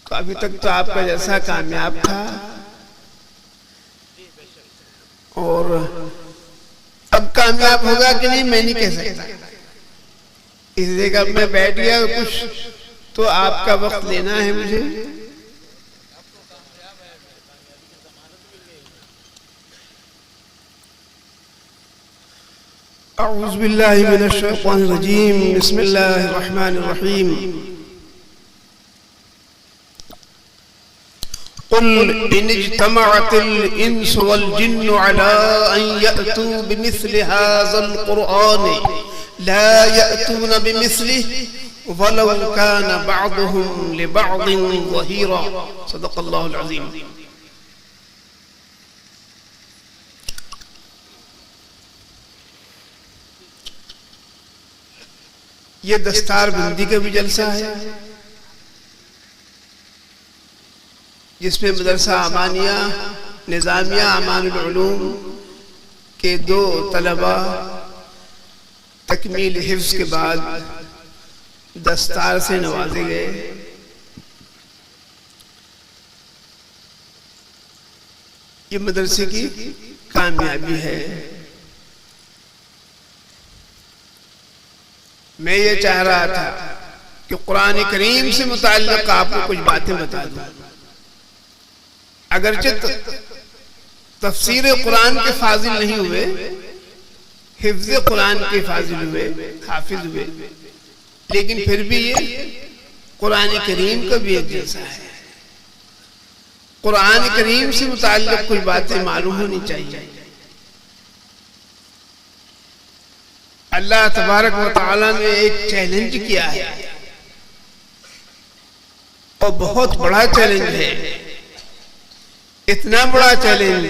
तो अभी तक तो आपका जैसा कामयाब था और अब कामयाब होगा कि नहीं मैं नहीं कह सकता। इस जगह मैं बैठ गया कुछ तो आपका वक्त लेना है मुझे। अऊज़ु बिल्लाहि मिनश शैतानिर रजीम, बिस्मिल्लाहिर रहमानिर रहीम। कुल इन इज्तमअतिल इंसु वल जिन्नु अला अन यअतू बिमिस्लि हाज़ल कुरआन ला यअतून बिमिस्लिहि वलौ कान बअदुहुम लिबअदिन ज़हीरा। सदक़ल्लाहुल अज़ीम। ये दस्तार बंदी का भी जलसा है जिसमें मदरसा अमानिया निज़ामिया अमानुल उलूम के 2 तलबा तकमील हिफ्ज़ के बाद दस्तार से नवाजे गए। ये मदरसे की कामयाबी है। मैं ये चाह रहा था कि कुरान करीम से मुताल्लिक़ आपको कुछ बातें बता दूं। अगरचे तफसीर कुरान के फाजिल नहीं हुए, हिफ्ज़ कुरान के फाजिल हुए, हाफिज हुए, लेकिन फिर भी ये कुरान करीम का भी एक जैसा है। कुरान करीम से मुताल्लिक़ कुछ बातें मालूम होनी चाहिए। अल्लाह तबारक व तआला ने एक चैलेंज किया है और बहुत बड़ा चैलेंज है। इतना बड़ा चैलेंज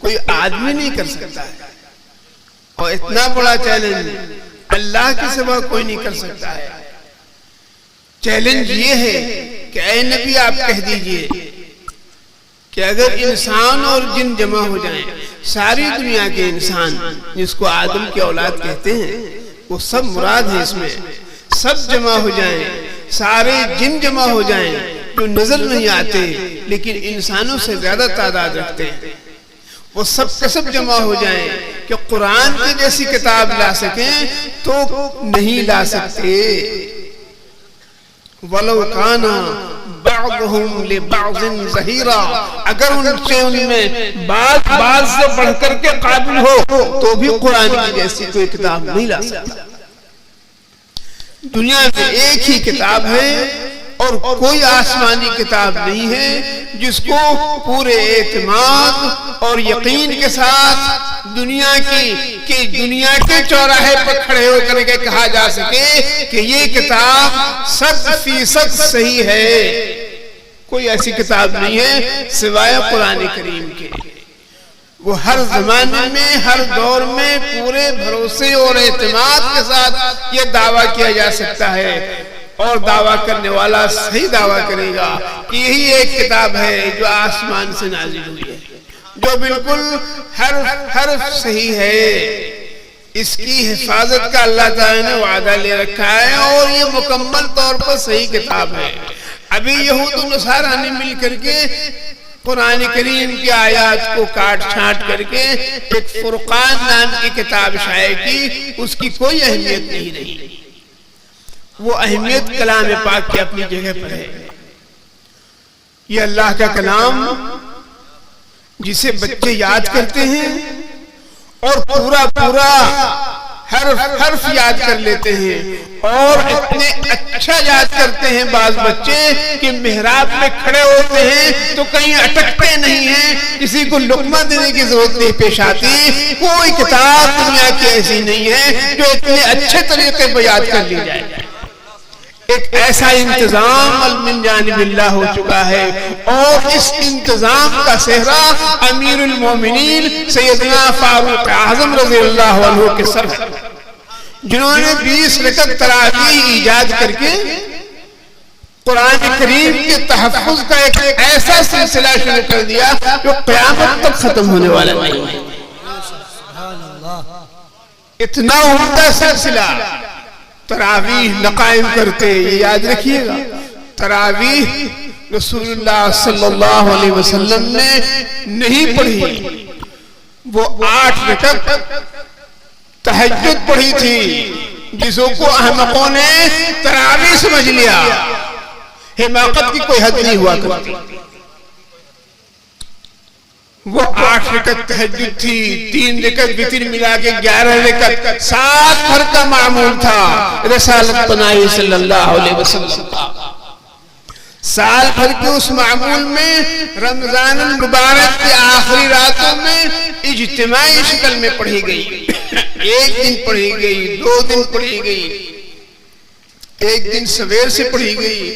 कोई आदमी नहीं कर सकता है और इतना बड़ा चैलेंज अल्लाह के सिवा कोई नहीं कर सकता है। चैलेंज ये है कि ऐ नबी आप कह दीजिए कि अगर इंसान और जिन जमा हो जाएं, सारी दुनिया के इंसान जिसको आदम की औलाद कहते हैं वो सब मुराद है इसमें, सब जमा हो जाएं, सारे जिन जमा हो जाएं जो नजर नहीं आते लेकिन इंसानों से ज्यादा तादाद रखते हैं, वो सब के सब जमा हो जाएं कि कुरान की जैसी किताब ला सकें तो नहीं ला सकते। वलो काना बअदुहुम लिबअदिन ज़हीरा, अगर उनसे उनमें बात से बढ़कर के काबिल हो तो भी कुरान की जैसी कोई किताब नहीं ला सकता। दुनिया में एक ही किताब है और कोई आसमानी किताब नहीं है जिसको पूरे एतमाद और यकीन के साथ दुनिया के चौराहे पर खड़े होकर के कहा जा सके कि ये किताब 100% सही है। कोई ऐसी किताब नहीं है सिवाय कुरान करीम के। वो हर जमाने में हर दौर में पूरे भरोसे और एतमाद के साथ ये दावा किया जा सकता है और दावा करने वाला सही दावा करेगा कि यही एक किताब है जो आसमान से नाजिल हुई है, जो बिल्कुल हर सही है। इसकी हिफाजत का अल्लाह ताला ने वादा ले रखा है और ये मुकम्मल तौर पर सही किताब है। अभी यहूद और नसारा ने मिल करके कुरान करीम की आयत को काट छांट करके एक फुरकान नाम की किताब शाये की, उसकी कोई अहमियत नहीं रही। वो अहमियत कलाम पाक की अपनी जगह पर है। ये अल्लाह का कलाम जिसे बच्चे याद करते हैं और पूरा हर हर्फ याद कर लेते हैं और इतने अच्छा याद करते हैं बाज बच्चे कि मेहराब में खड़े होते हैं तो कहीं अटकते नहीं हैं, किसी को लुकमा देने की जरूरत नहीं पेश आती। कोई किताब दुनिया की ऐसी नहीं है जो इतने अच्छे तरीके पर याद कर ली जाए। एक ऐसा इंतजाम मिन जानिबिल्लाह हो चुका है और इस इंतजाम का सेहरा अमीरुल मोमिनीन सैयदना फारूक आजम रज़ियल्लाहु अन्हु के सर है, जिन्होंने 20 रकअत तरावीह ईजाद करके कुरान करीम के तहफ़्फ़ुज़ का एक ऐसा सिलसिला शुरू कर दिया जो क़यामत तक खत्म होने वाला नहीं है। इतना उम्दा सिलसिला तरावीह न कायम करते, ये याद रखिएगा। तरावीह रसूलुल्लाह सल्लल्लाहु अलैहि वसल्लम ने नहीं पढ़ी। वो 8 रकअत तहज्जुद पढ़ी थी, जिसको अहमकों ने तरावी समझ लिया। हिमाकत की कोई हद नहीं हुआ करती। वो 8 रकअत तहज्जुद थी, 3 रकअत वितर मिला के 11 रकअत, 7 भर का मामूल था रसालत बनाई सल्लल्लाहु अलैहि वसल्लम का। साल भर के उस मामूल में रमजान मुबारक की आखिरी रातों में इज्तिमाई शक्ल में पढ़ी गई। एक दिन पढ़ी गई, 2 दिन पढ़ी गई, एक दिन सवेर से पढ़ी गई,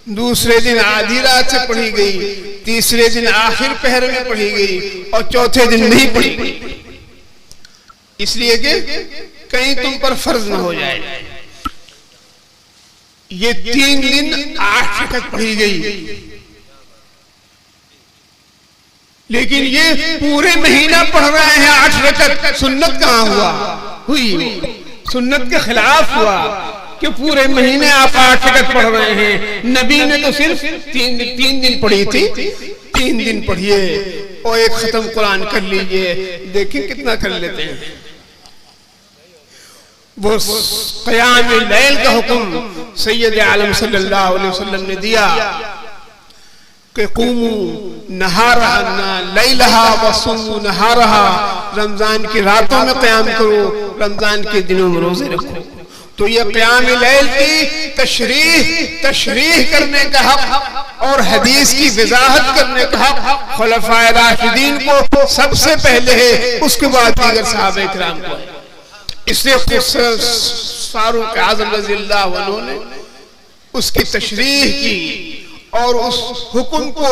दूसरे दिन आधी रात से पढ़ी गई, तीसरे दिन आखिर पहर में पढ़ी गई और चौथे दिन नहीं पढ़ी गई, इसलिए कि कहीं तुम पर फर्ज न हो जाए। ये 3 दिन 8 रकअत पढ़ी गई, लेकिन ये पूरे महीना पढ़ रहे हैं 8 रकअत। सुन्नत कहां हुई? सुन्नत के खिलाफ हुआ कि पूरे महीने आप 8 रकअत पढ़ रहे हैं। नबी ने तो सिर्फ 3 दिन पढ़ी थी। 3 दिन पढ़िए और एक खत्म कुरान कर लीजिए, देखिए कितना कर लेते हैं। वो क़याम लैल का हुक्म सैयद आलम सल्लल्लाहु अलैहि वसल्लम ने दिया कि क़ूमू नहारहा लैलहा वसूमू नहारहा, रमजान की रातों में क़याम करो, रमजान के दिनों में रोजे रखो। तो ये क़याम लैल की तशरीह करने का हक और हदीस की वजाहत करने का हक खुलफाए राशिदीन को सबसे पहले है, उसके बाद दीगर सहाबा इकराम को है। इसलिए फारूक आज़म रज़ियल्लाहु अन्हु ने उसकी तशरीह की और उस हुक्म को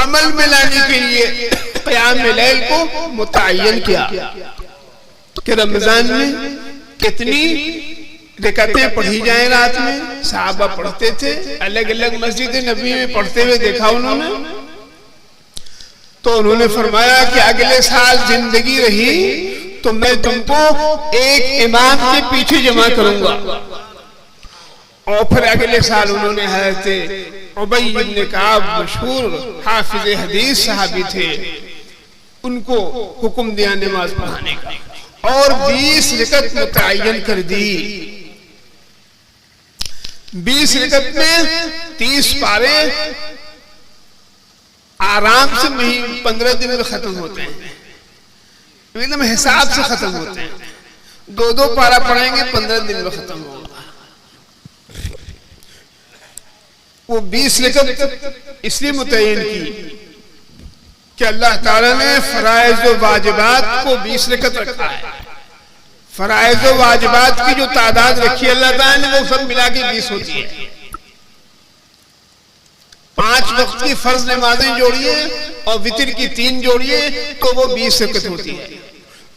अमल में लाने के लिए क़याम लैल को मुतय्यन किया कि रमजान में कितनी रकअतें पढ़ी जाए रात में। सहाबा पढ़ते थे, अलग अलग मस्जिद नबी में पढ़ते हुए देखा उन्होंने। तो उन्होंने फरमाया कि अगले साल जिंदगी रही तो मैं तुमको एक इमाम के पीछे जमा करूंगा। और फिर अगले साल उन्होंने हज़रत उबई इब्न काब मशहूर हाफिज हदीस सहाबी थे, उनको हुक्म दिया नमाज पढ़ाने का और 20 रकअत मुतय्यन कर दी। 20 रकअत में 30 पारे आराम से 15 दिन में खत्म होते हैं, एकदम हिसाब से खत्म होते हैं। 2-2 पारा पढ़ेंगे, 15 दिन में खत्म होगा। वो 20 रकअत इसलिए मुतय्यन की कि अल्लाह ताला ने फराइज व वाजिबात को 20 रकअत रखा है। फराइज व वाजिबात की जो तादाद रखी है अल्लाह ताला ने, वो सब मिला के 20 होती है। 5 वक्त की फर्ज नमाजें जोड़िए और वितर की 3 जोड़िए तो वो 20 रकअत होती है।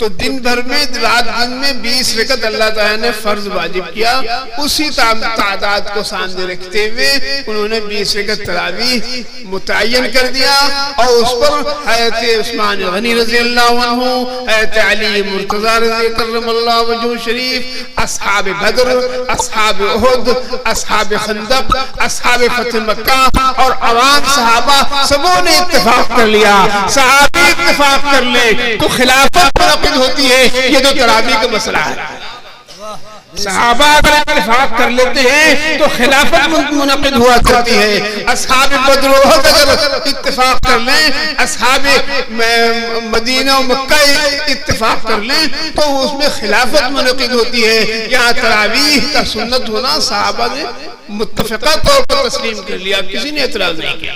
तो दिन भर में रात दिन में 20 रकअत अल्लाह ताला ने फर्ज वाजिब किया। उसी तादाद को सामने रखते हुए उन्होंने 20 रकअत तरावीह मुतय्यन कर दिया और उस पर हज़रत उस्मान गनी रज़ियल्लाहु अन्हु, हज़रत अली मुर्तज़ा रज़ियल्लाहु वजहु शरीफ, अस्हाब बद्र, अस्हाब उहुद, अस्हाब खंदक, अस्हाब फतह मक्का और अवाम सहाबा सबों ने इत्तेफाक कर लिया। सहाबी इत्तेफाक कर ले तो खिलाफत होती है। ये तो तरावी का मसला है। सहाबा अगर इत्तेफाक कर लेते हैं तो खिलाफत मुनक़िद हुआ करती है। अस्हाब बद्र अगर इत्तेफाक कर लें, अस्हाब मदीना और मक्का इत्तेफाक कर लें तो उसमें खिलाफत मुनक़िद होती है। यहाँ तरावीह का सुन्नत होना सहाबा ने मुत्तफ़िक़ा तौर पर तस्लीम कर लिया, किसी ने एतराज नहीं किया,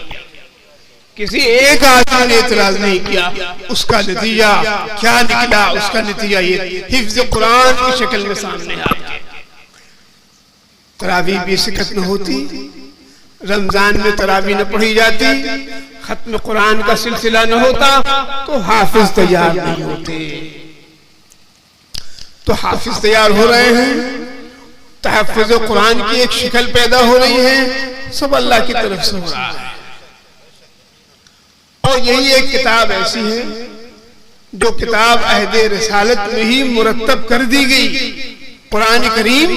किसी एक आदमी ने एतराज नहीं किया। उसका नतीजा क्या निकला? उसका नतीजा ये हिफ्ज़ कुरान की शक्ल में सामने आ गया। तरावीह 20 रकअत न होती, रमजान में तरावीह न पढ़ी जाती, खत्म कुरान का सिलसिला न होता तो हाफिज तैयार नहीं होते। तो हाफिज तैयार हो रहे हैं, तहफ़्फ़ुज़ कुरान की एक शक्ल पैदा हो रही है, सब अल्लाह की तरफ से हो रहा है। और यही एक किताब ऐसी है जो किताब अहद रिसालत में ही मुरत्तब कर दी गई। कुरान करीम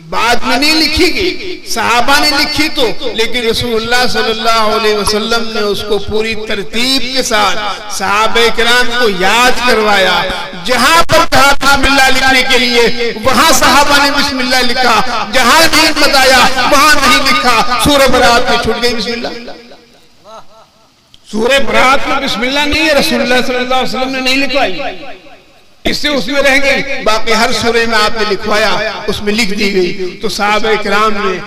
बाद में नहीं लिखी गई, सहाबा ने लिखी तो, लेकिन रसूलुल्लाह सल्लल्लाहु अलैहि वसल्लम ने उसको पूरी तरतीब के साथ सहाबे किराम को याद करवाया। जहां पर कहा बिस्मिल्लाह लिखने के लिए वहां सहाबा ने बिस्मिल्लाह लिखा, जहां नहीं बताया वहां नहीं लिखा। सूरह बरात में छूट गई बिस्मिल्लाह। सूरह बरात में बिस्मिल्लाह नहीं है, रसूलुल्लाह सल्लल्लाहु अलैहि वसल्लम ने नहीं लिखवाई, इससे उसमें रह गई। बाकी हर सूरह में आपने लिखवाया, उसमें लिख दी गई। तो सहाबा किराम ने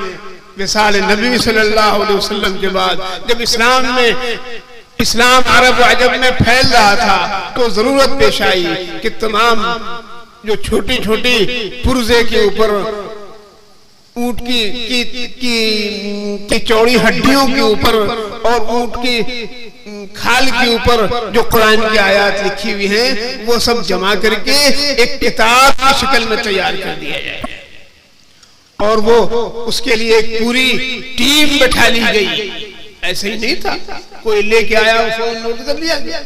विसाल नबी सल्लल्लाहु अलैहि वसल्लम के बाद जब इस्लाम अरब अजब में फैल रहा था तो जरूरत पेश आई कि तमाम जो छोटी छोटी पुर्जे के ऊपर ऊंट की चौड़ी हड्डियों के ऊपर और ऊंट की खाल के ऊपर जो कुरान की आयत लिखी हुई हैं वो सब जमा करके एक किताब की शक्ल में तैयार कर दिया जाए। और वो उसके लिए एक पूरी टीम बैठा ली गई। ऐसे ही नहीं था कोई लेके आया उसको नोट कर लिया गया,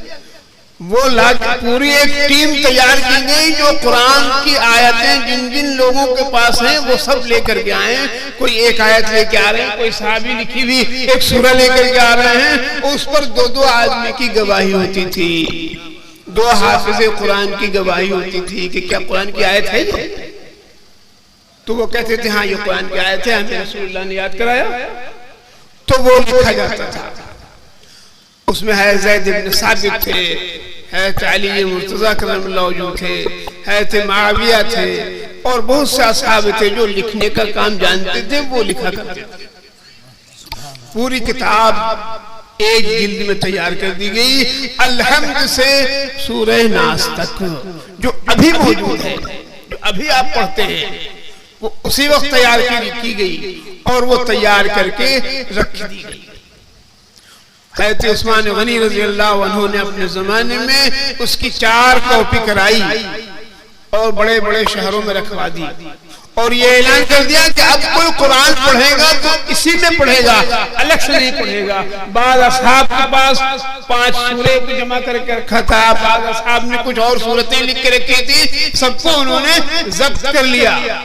वो पूरी एक टीम तैयार की गई जो कुरान की आयतें जिन जिन लोगों के पास हैं वो सब लेकर के आए। कोई एक आयत लेके आ रहे हैं, कोई सहाबी लिखी हुई एक सूरा लेकर के आ रहे हैं, उस पर दो दो आदमी की गवाही होती थी, दो हाफिज़े कुरान की गवाही होती थी कि क्या कुरान की आयत है ये? तो वो कहते थे हाँ ये कुरान की आयत है, हमें रसूलुल्लाह ने याद कराया। तो वो लिखा जाता था। उसमें है ज़ैद इब्न साबित थे, है अली मुर्तज़ा करमल्लाहु वजहू थे, थे मुआविया थे और बहुत से असहाब थे जो लिखने का काम जानते थे, वो लिखा करते थे। पूरी किताब एक जिल्द में तैयार कर दी गई, अलहम्द से सूरह नास तक, जो अभी मौजूद है, जो अभी आप पढ़ते हैं, वो उसी वक्त तैयार की गई और वो तैयार करके रख दी गई। हज़रत उस्मान गनी रज़ी अल्लाह अन्हु ने अपने जमाने में उसकी 4 कॉपी कराई और बड़े बड़े शहरों में रखवा दी और ये ऐलान कर दिया कि अब कोई कुरान पढ़ेगा तो इसी में पढ़ेगा, अलग से नहीं पढ़ेगा। बाद असहाब के पास 5 सूरे को जमा करके रखा था, बाद असहाब ने कुछ और सूरतें लिख के रखी थी, सबको उन्होंने जब्त कर लिया,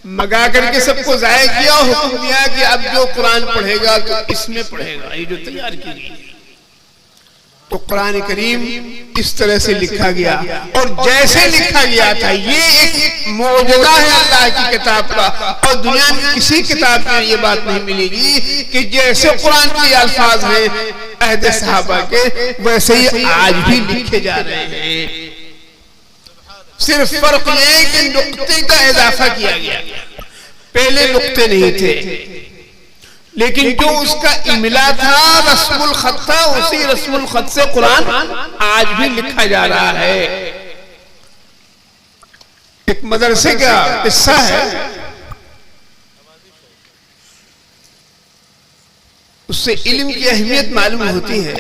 मगा करके सबको जाया किया, हुक्म दिया कि अब जो कुरान पढ़ेगा तो इसमें पढ़ेगा, ये जो तैयार की गई। तो कुरान करीम इस तरह से लिखा गया और जैसे लिखा गया था, ये एक मौजज़ा है अल्लाह की किताब का और दुनिया में किसी किताब में ये बात नहीं मिलेगी कि जैसे कुरान के अल्फाज हैं अहद सहाबा के वैसे ही आज भी लिखे जा रहे हैं। सिर्फ फर्क ये है कि नुक्ते का इजाफा किया गया, पहले नुक्ते नहीं थे, लेकिन जो उसका इमला था, रस्मुल खत था, उसी रस्मुल खत से कुरान आज भी लिखा जा रहा है। एक मदरसे का किस्सा है, उससे इल्म की अहमियत मालूम होती है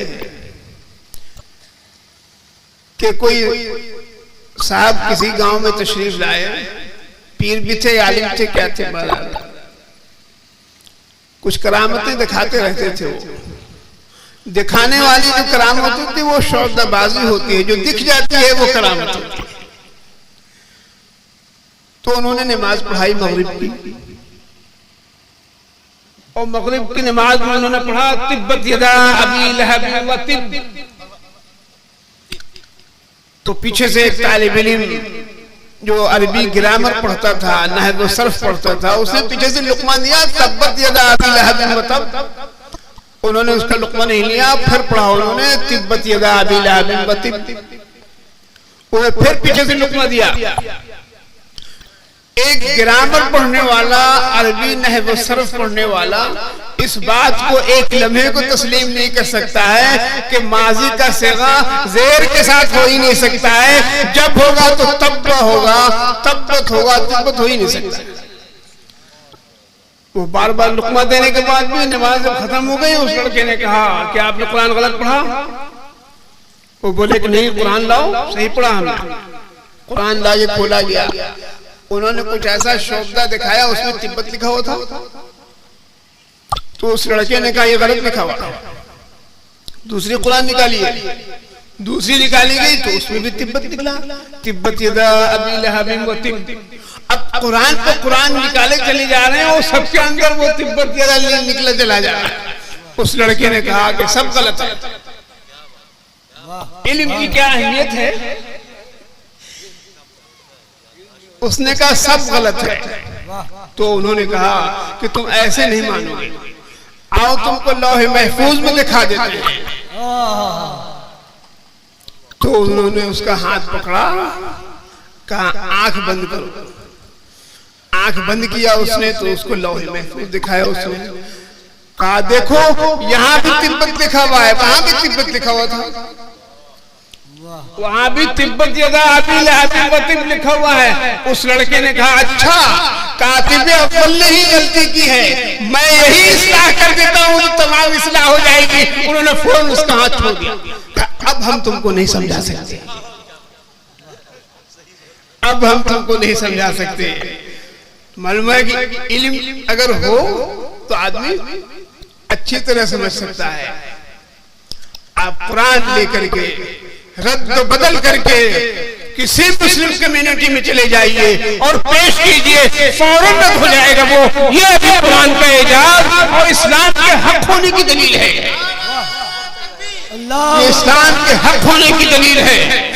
कि कोई साहब किसी गांव में तशरीफ लाए, पीर भी थे, आलिम थे, क्या थे, कुछ करामतें दिखाते रहते थे। वो दिखाने वाली जो करामत होती है वो शौदाबाजी होती है, जो दिख जाती है वो करामत होती है। तो उन्होंने नमाज पढ़ाई मगरिब की और मगरिब की नमाज में उन्होंने पढ़ा तिब्बत यदा अबी लहब व तिब। तो पीछे से एक तालिब इल्म जो अरबी ग्रामर पढ़ता था, नहव व सर्फ पढ़ता था, उसने पीछे से लुक़मा दिया तब्बत यदा अबी लहब व तब। उन्होंने उसका लुक़मा नहीं लिया, फिर पढ़ा उन्होंने तिब्बत यदा अबी लहब व तिब। उन्हें फिर पीछे से लुक़मा दिया। एक ग्रामर पढ़ने वाला, अरबी नहव व सर्फ पढ़ने वाला इस बात को एक लम्हे को तस्लीम नहीं कर सकता है कि माजी का सेगा जेर के साथ हो ही नहीं सकता है, जब होगा तो तब होगा, तब्बत होगा, तिब्बत हो ही नहीं सकता। वो बार बार लुक़मा देने के बाद भी नमाज जब खत्म हो गई, उस लड़के ने कहा कि आपने कुरान गलत पढ़ा। वो बोले कि नहीं, कुरान लाओ, सही पढ़ा हमने। कुरान लाके खोला गया, उन्होंने कुछ ऐसा शब्द दिखाया उसमें तिब्बत लिखा हुआ था। तो उस लड़के ने कहा ये गलत लिखा हुआ। दूसरी कुरान निकाली, दूसरी निकाली गई तो उसमें भी तिब्बत निकला, तिब्बत यदा अबी लहब व तिब। अब कुरान को कुरान निकाले चले जा रहे हैं और सबके अंदर वो तिब्बत निकला चला जा रहा है। उस लड़के ने कहा कि सब गलत है, इल्म की क्या अहमियत है। उसने कहा सब गलत है। तो उन्होंने कहा कि तुम ऐसे नहीं मानोगे, आओ तुमको लौहे महफूज में दिखा देते हैं। तो उन्होंने उसका हाथ पकड़ा, कहा आंख बंद करो। आंख बंद किया उसने तो उसको लौहे महफूज दिखाया। उसने कहा देखो यहाँ भी तिब्बत लिखा हुआ है, वहां भी तिब्बत लिखा हुआ था, वहां भी तिब्बत लिखा हुआ है। उस लड़के ने कहा अच्छा, कातिब अव्वल ने ही गलती की है, मैं यही इस्लाह कर देता हूँ तो तमाम इस्लाह हो जाएगी। उन्होंने फौरन उसका हाथ छोड़ दिया। अब हम तुमको नहीं समझा सकते, अब हम तुमको नहीं समझा सकते। मालूम है कि इल्म अगर हो तो आदमी अच्छी तरह समझ सकता है। आप कुरान लेकर के रद्द बदल करके किसी मुस्लिम कम्युनिटी में चले जाइए और पेश कीजिए, फौरन रद्द हो जाएगा वो। ये अभी कुरान का एजाज और इस्लाम के हक होने की दलील है, ये इस्लाम के हक होने की दलील है।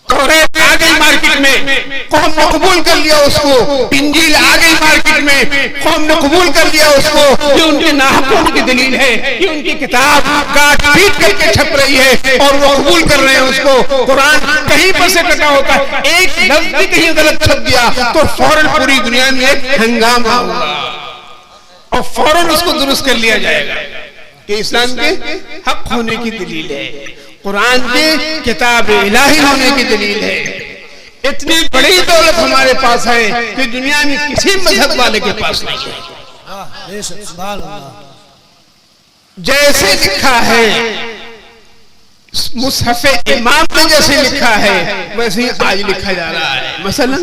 तौरात आ गई मार्केट में, कौम ने कबूल कर लिया उसको। इंजील आ गई मार्केट में, कौम ने कबूल कर लिया उसको। ये उनके नाहक होने की दलील है, ये उनकी किताब काट पीट करके छप रही है और वो कबूल कर रहे हैं उसको। कुरान कहीं पर से कटा होता है, एक लफ्ज भी कहीं गलत छप गया तो फौरन पूरी दुनिया में एक हंगामा होगा और फौरन उसको दुरुस्त कर लिया जाएगा। ये इस्लाम के हक होने की दलील है, कुरान के किताब इलाही होने की दलील है। इतनी बड़ी दौलत हमारे पास है कि दुनिया में किसी मजहब वाले के पास नहीं है। जैसे लिखा है मुसहफ़े इमाम में, जैसे लिखा है वैसे ही आज लिखा जा रहा है। मसलन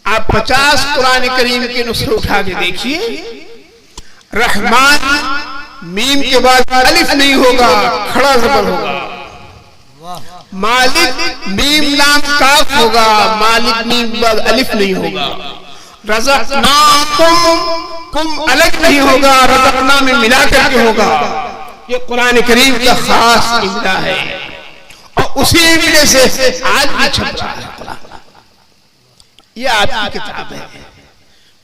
आप 50 कुरान करीम के नुस्खे उठा के देखिए, रहमान मीम के बाद अलिफ नहीं होगा, खड़ा जबर होगा। मालिक मीम लाम काफ होगा, मालिक मीम बाद अलिफ नहीं होगा। रज़क़नाकुम कुम अलग नहीं होगा, रज़क़ना में मिला करके होगा। ये कुरान करीम का खास इम्ला है और उसी इम्ले से आज भी छप रहा है कुरान। ये आपकी किताब है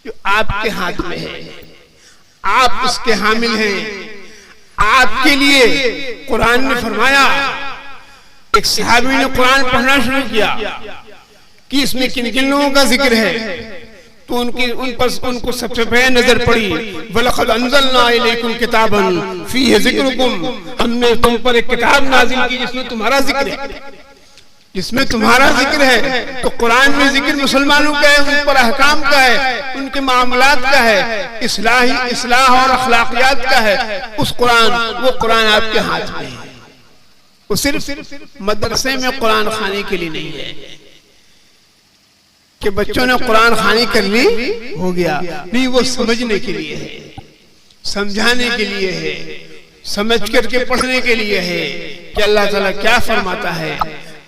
जो आपके हाथ में है, आप उसके हामिल हैं। आपके लिए कुरान ने फरमाया, एक सहाबी ने कुरान पढ़ना शुरू किया कि इसमें किन किन लोगों का जिक्र है, तो उनको सबसे पहले नजर पड़ी वलक़द अंज़लना इलैकुम किताबन फ़ीहि ज़िक्रुकुम, हमने तुम पर एक किताब नाज़िल की जिसमें तुम्हारा जिक्र है, जिसमें तुम्हारा जिक्र है। तो कुरान में जिक्र मुसलमानों का है, उन पर अहकाम का है, उनके मामलात का है, इस्लाह और अखलाकियात का है। उस कुरान, वो कुरान आपके हाथ में है। वो सिर्फ मदरसे में कुरान खाने के लिए नहीं है कि बच्चों ने कुरान खानी कर ली हो गया, नहीं, वो समझने के लिए है, समझाने के लिए है, समझ करके पढ़ने के लिए है कि अल्लाह ताला क्या फरमाता है।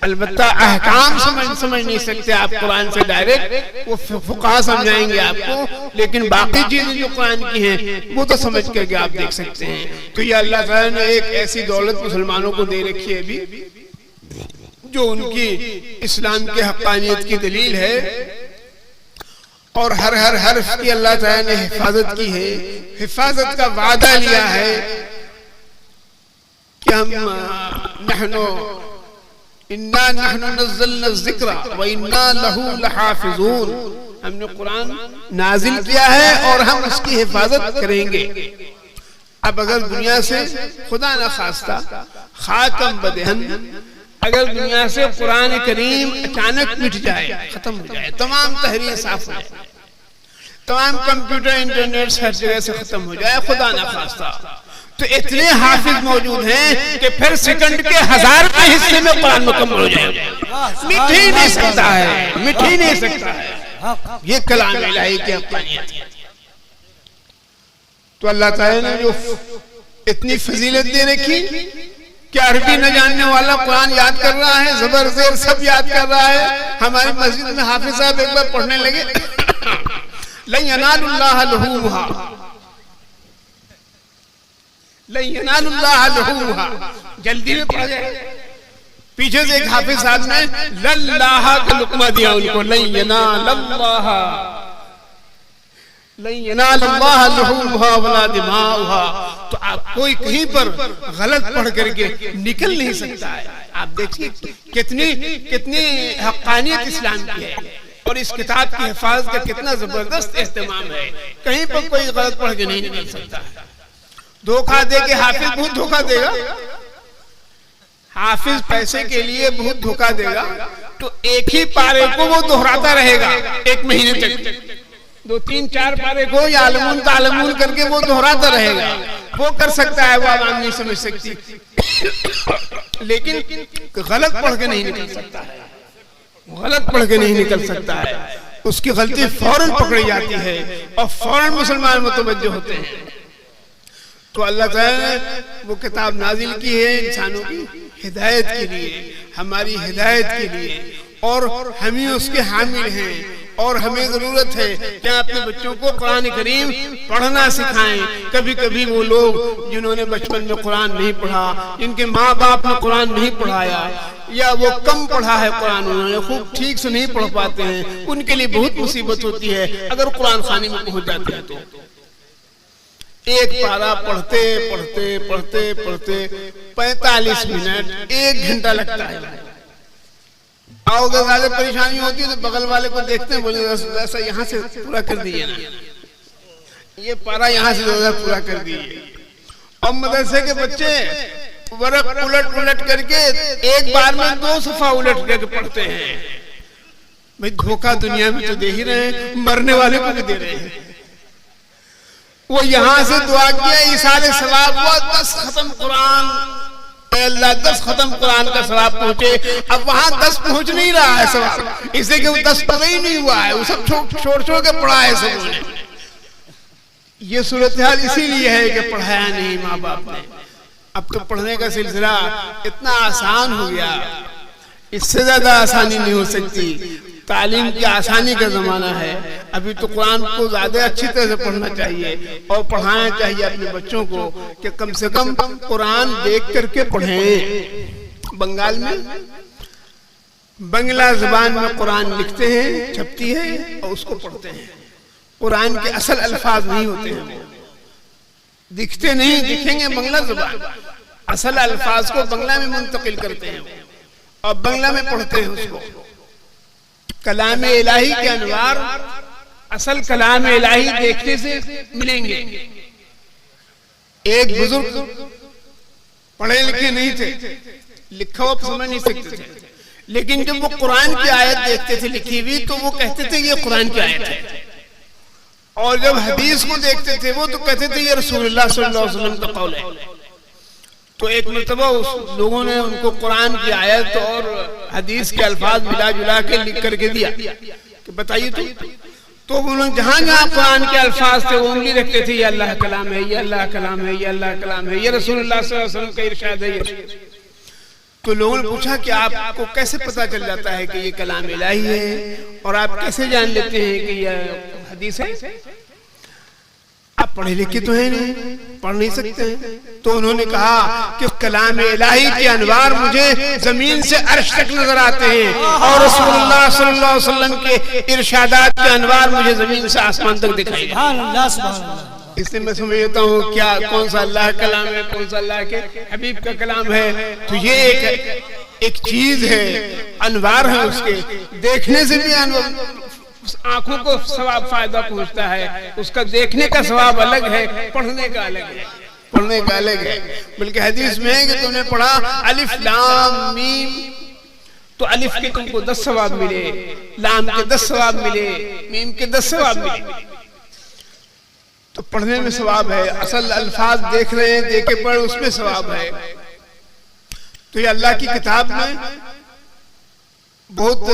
अलबत्ता अहकाम समझ नहीं सकते आप कुरान से डायरेक्ट, वो फुक़हा समझाएंगे आपको, लेकिन बाकी चीजें जो कुरान की हैं वो तो समझ करके आप देख सकते हैं। तो ये अल्लाह ताला ने एक ऐसी दौलत मुसलमानों को दे रखी है अभी, जो उनकी इस्लाम के हक़ानियत की दलील है और हर हर्फ की अल्लाह ताला ने हिफाजत की है, हिफाजत का वादा लिया है कि हम नहनो इन्ना नहनु नज़्ज़लना ज़िक्रा व इन्ना लहू लहाफ़िज़ून, हमने कुरान नाजिल किया है और हम उसकी हिफाजत करेंगे। अब अगर दुनिया से खुदा न खास्ता खातम बदहन, अगर दुनिया से कुरान करीम अचानक मिट जाए, खत्म हो जाए, तमाम तहरीर साफ हो जाए, तमाम कंप्यूटर इंटरनेट हर जगह से खत्म हो जाए, खुदा न खास्ता, तो इतने हाफिज मौजूद हैं कि फिर सेकंड के 1000वें हिस्से में कुरान मुकम्मल हो जाएगा। मिट ही नहीं सकता है, मिट ही नहीं सकता है। ये कलाम इलाही की हक़ानियत है। तो अल्लाह ताला ने जो इतनी फजीलत दे रखी क्या अरबी न जानने वाला कुरान याद कर रहा है, ज़बर ज़ेर सब याद कर रहा है। हमारी मस्जिद में हाफिज साहब एक बार पढ़ने लगे, लन यनालुल्लाह लुहूमुहा, लन यनालुल्लाह लुहूमुहा, जल्दी में पढ़ जाए। पीछे से एक हाफिज साहब ने लल्लाह का लुकमा दिया उनको, लन यनालुल्लाह, लन यनालुल्लाह लुहूमुहा वला दिमाउहा। तो आप कोई कहीं पर गलत पढ़ करके निकल नहीं सकता है। आप देखिए कितनी हक्कानियत इस्लाम की है और इस किताब की हिफाजत का कितना जबरदस्त एहतमाम है। कहीं पर कोई गलत पढ़ के नहीं निकल सकता है। धोखा दे के हाफिज बहुत धोखा देगा, हाफिज पैसे के लिए बहुत धोखा देगा। तो एक ही पारे को वो दोहराता रहेगा 1 महीने तक, 2, 3, 4 पारे को या आलमून तालमून करके वो दोहराता रहेगा। वो कर सकता है, वो आवाम नहीं समझ सकती, लेकिन गलत पढ़ के नहीं निकल सकता है, गलत पढ़ के नहीं निकल सकता है। उसकी गलती फौरन पकड़ी जाती है और फौरन मुसलमान मुतवज्जो होते हैं। तो अल्लाह ताला ने वो किताब नाजिल की है इंसानों की हिदायत के लिए, हमारी हिदायत के लिए, और हम ही उसके हामिल हैं। और हमें जरूरत है कि अपने बच्चों को कुरान करीम पढ़ना सिखाएं। कभी कभी वो लोग जिन्होंने बचपन में कुरान नहीं पढ़ा, जिनके माँ बाप ने कुरान नहीं पढ़ाया, या वो कम पढ़ा है कुरान, उन्होंने खूब ठीक से नहीं पढ़ पाते हैं, उनके लिए बहुत मुसीबत होती है अगर कुरान खाने में पहुंच जाते हैं। तो एक पारा पढ़ते पढ़ते पढ़ते पढ़ते 45 मिनट 1 घंटा लगता है। आओगे ज्यादा परेशानी होती है तो बगल वाले को देखते हैं, बोले ऐसा यहाँ से पूरा कर दिए ना, ये पारा यहाँ से ज्यादा पूरा कर दिए। और मदरसे के बच्चे वर्क उलट उलट करके एक बार में 2 सफा उलट करके पढ़ते हैं। भाई धोखा दुनिया में तो दे ही रहे हैं, मरने वाले को भी दे रहे हैं। वो यहाँ से दुआ किया, इसाले सवाब हुआ, 10 खत्म कुरान, अल्लाह 10 खत्म कुरान का सवाब पहुंचे। अब वहां 10 पहुंच नहीं रहा है सवाब, इसलिए कि वो 10 पता ही नहीं हुआ है, वो सब छोड़ छोड़ के पढ़ा है सब ने। ये सूरत हाल इसीलिए है कि पढ़ाया नहीं माँ बाप ने। अब तो पढ़ने का सिलसिला इतना आसान हो गया, इससे ज्यादा आसानी नहीं हो सकती। तालीम की आसानी का जमाना है। अभी तो कुरान को ज्यादा अच्छी तरह से पढ़ना चाहिए और पढ़ाना चाहिए अपने बच्चों को कि कम से कम कुरान देख करके पढ़ें। बंगाल में बंगला जुबान में कुरान लिखते हैं, छपती है और उसको पढ़ते हैं। कुरान के असल अल्फाज नहीं होते हैं, दिखते नहीं, दिखेंगे बंगला जुबान, असल अल्फाज को बंगला में मुंतकिल करते हैं और बंगला में पढ़ते हैं उसको। कलाम इलाही के अनवार असल कलाम इलाही देखने से मिलेंगे। एक बुजुर्ग पढ़े लिखे नहीं थे, लिखा हुआ समझ नहीं सकते थे, लेकिन जब वो कुरान की आयत देखते थे लिखी हुई तो वो कहते थे ये कुरान की आयत है। और जब हदीस को देखते थे वो तो कहते थे ये रसूलुल्लाह सल्लल्लाहु अलैहि वसल्लम का कौल है। तो एक मरतबा उस लोगों ने उनको कुरान की आयत और हदीस के अल्फाज मिला जुला के लिख करके दिया कि बताइए तो उन्होंने जहां जहां कुरान के अल्फाज थे वो उंगली रखते थे, ये अल्लाह कलाम है, ये अल्लाह कलाम है, ये अल्लाह कलाम है, ये रसूलुल्लाह सल्लल्लाहु अलैहि वसल्लम का इरशाद है। तो लोगों ने पूछा कि आपको कैसे पता चल जाता है कि ये कलाम इलाही है और आप कैसे जान लेते हैं कि ये हदीस है? आप पढ़े लिखे तो हैं नहीं, पढ़ नहीं सकते हैं। तो उन्होंने कहा कि कलाम इलाही के अनवार मुझे जमीन से अर्श तक नजर आते हैं और रसूलुल्लाह सल्लल्लाहु अलैहि वसल्लम के इरशादात के अनवार मुझे जमीन से आसमान तक दिखाई देते। इसलिए मैं समझता हूँ क्या कौन सा अल्लाह कलाम है, कौन सा अल्लाह के हबीब का कलाम है। तो ये एक चीज है, अनवार है उसके, देखने से भी आंखों को सवाब फायदा पहुंचता है, उसका देखने का सवाब अलग है, पढ़ने का अलग है, पढ़ने का अलग है। बल्कि हदीस में है कि तुमने पढ़ा अलिफ लाम मीम, तो अलिफ के तुमको 10 सवाब मिले, लाम के 10 सवाब मिले, मीम के 10 सवाब मिले। तो पढ़ने में सवाब है, असल अल्फाज देख रहे हैं, देखे पढ़ उसमें सवाब है। तो ये अल्लाह की किताब में बहुत,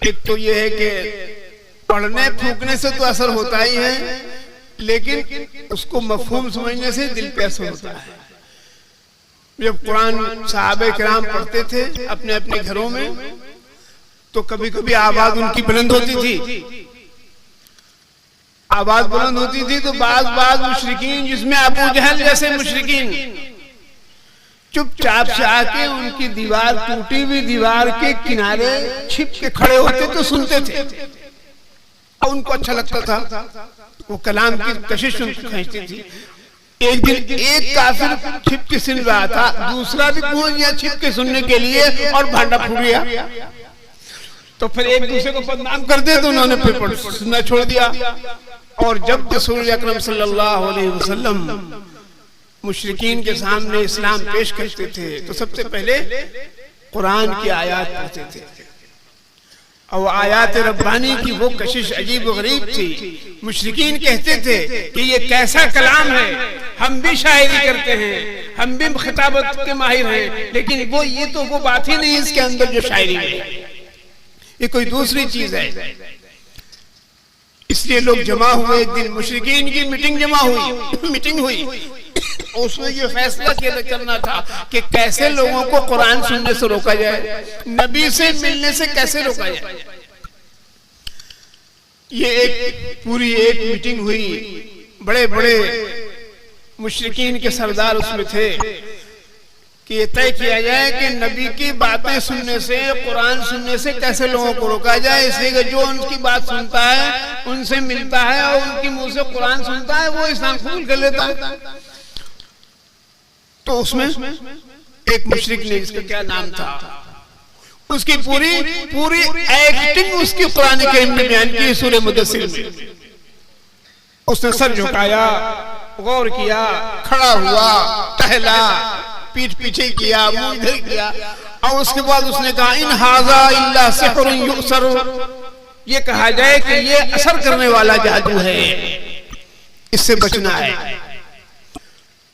एक तो ये है कि पढ़ने फूकने से तो असर होता ही है, लेकिन उसको मफहूम समझने से दिल पे असर होता है। जब कुरान सहाबे किराम पढ़ते थे अपने अपने घरों में, तो कभी कभी आवाज उनकी बुलंद होती थी। आवाज बुलंद होती थी तो बाज मुशरिकीन, जिसमें अबू जहल जैसे मुशरिकीन, चुपचाप से आके उनकी दीवार, टूटी हुई दीवार के किनारे छिप के खड़े होते तो सुनते थे, और उनको अच्छा लगता था, वो कलाम की कशिश उनको खींचती थी। एक दिन एक काफिर छिप के सुन रहा था, दूसरा भी पहुंच गया छिप के सुनने के लिए, और भांडा फूट गया। तो फिर एक दूसरे को बदनाम कर दे, तो उन्होंने फिर सुनना छोड़ दिया। और जब रसूल अकरम सल्लल्लाहु अलैहि वसल्लम मुशरिकीन के सामने इस्लाम पेश करते थे, तो सबसे पहले कुरान की आयत पढ़ते थे, और आयत रब्बानी की वो कशिश अजीब व गरीब थी। मुशरिकीन कहते थे कि ये कैसा कलाम है, हम भी शायरी करते हैं, हम भी खिताबत के माहिर हैं, लेकिन वो ये तो वो बात ही नहीं इसके अंदर जो शायरी है, ये कोई दूसरी चीज है। इसलिए लोग जमा हुए, एक दिन मुशरिकीन की मीटिंग हुई, उसमें ये फैसला करना था कि कैसे लोगों को कुरान सुनने से रोका जाए, नबी से मिलने से कैसे रोका जाए। ये पूरी एक मीटिंग हुई, बड़े बड़े मुशरिकीन के सरदार उसमें थे कि ये तय किया जाए कि नबी की बातें सुनने से, कुरान सुनने से कैसे लोगों को रोका जाए। इसलिए कि जो उनकी बात सुनता है, उनसे मिलता है और उनकी मुंह से कुरान सुनता है, वो इस्लाम कबूल कर लेता है। तो उसमें एक मुशरिक ने, इसका क्या नाम था, उसकी पूरी एक्टिंग उसकी कुरान करीम में बयान की सूरह मुदस्सिर में। उसने सर झुकाया, गौर किया, खड़ा हुआ, टहला, पीठ पीछे किया, मुंह इधर किया, और उसके बाद उसने कहा इन हाजा इल्ला सिहरुन युसर, ये कहा जाए कि ये असर करने वाला जादू है, इससे बचना है।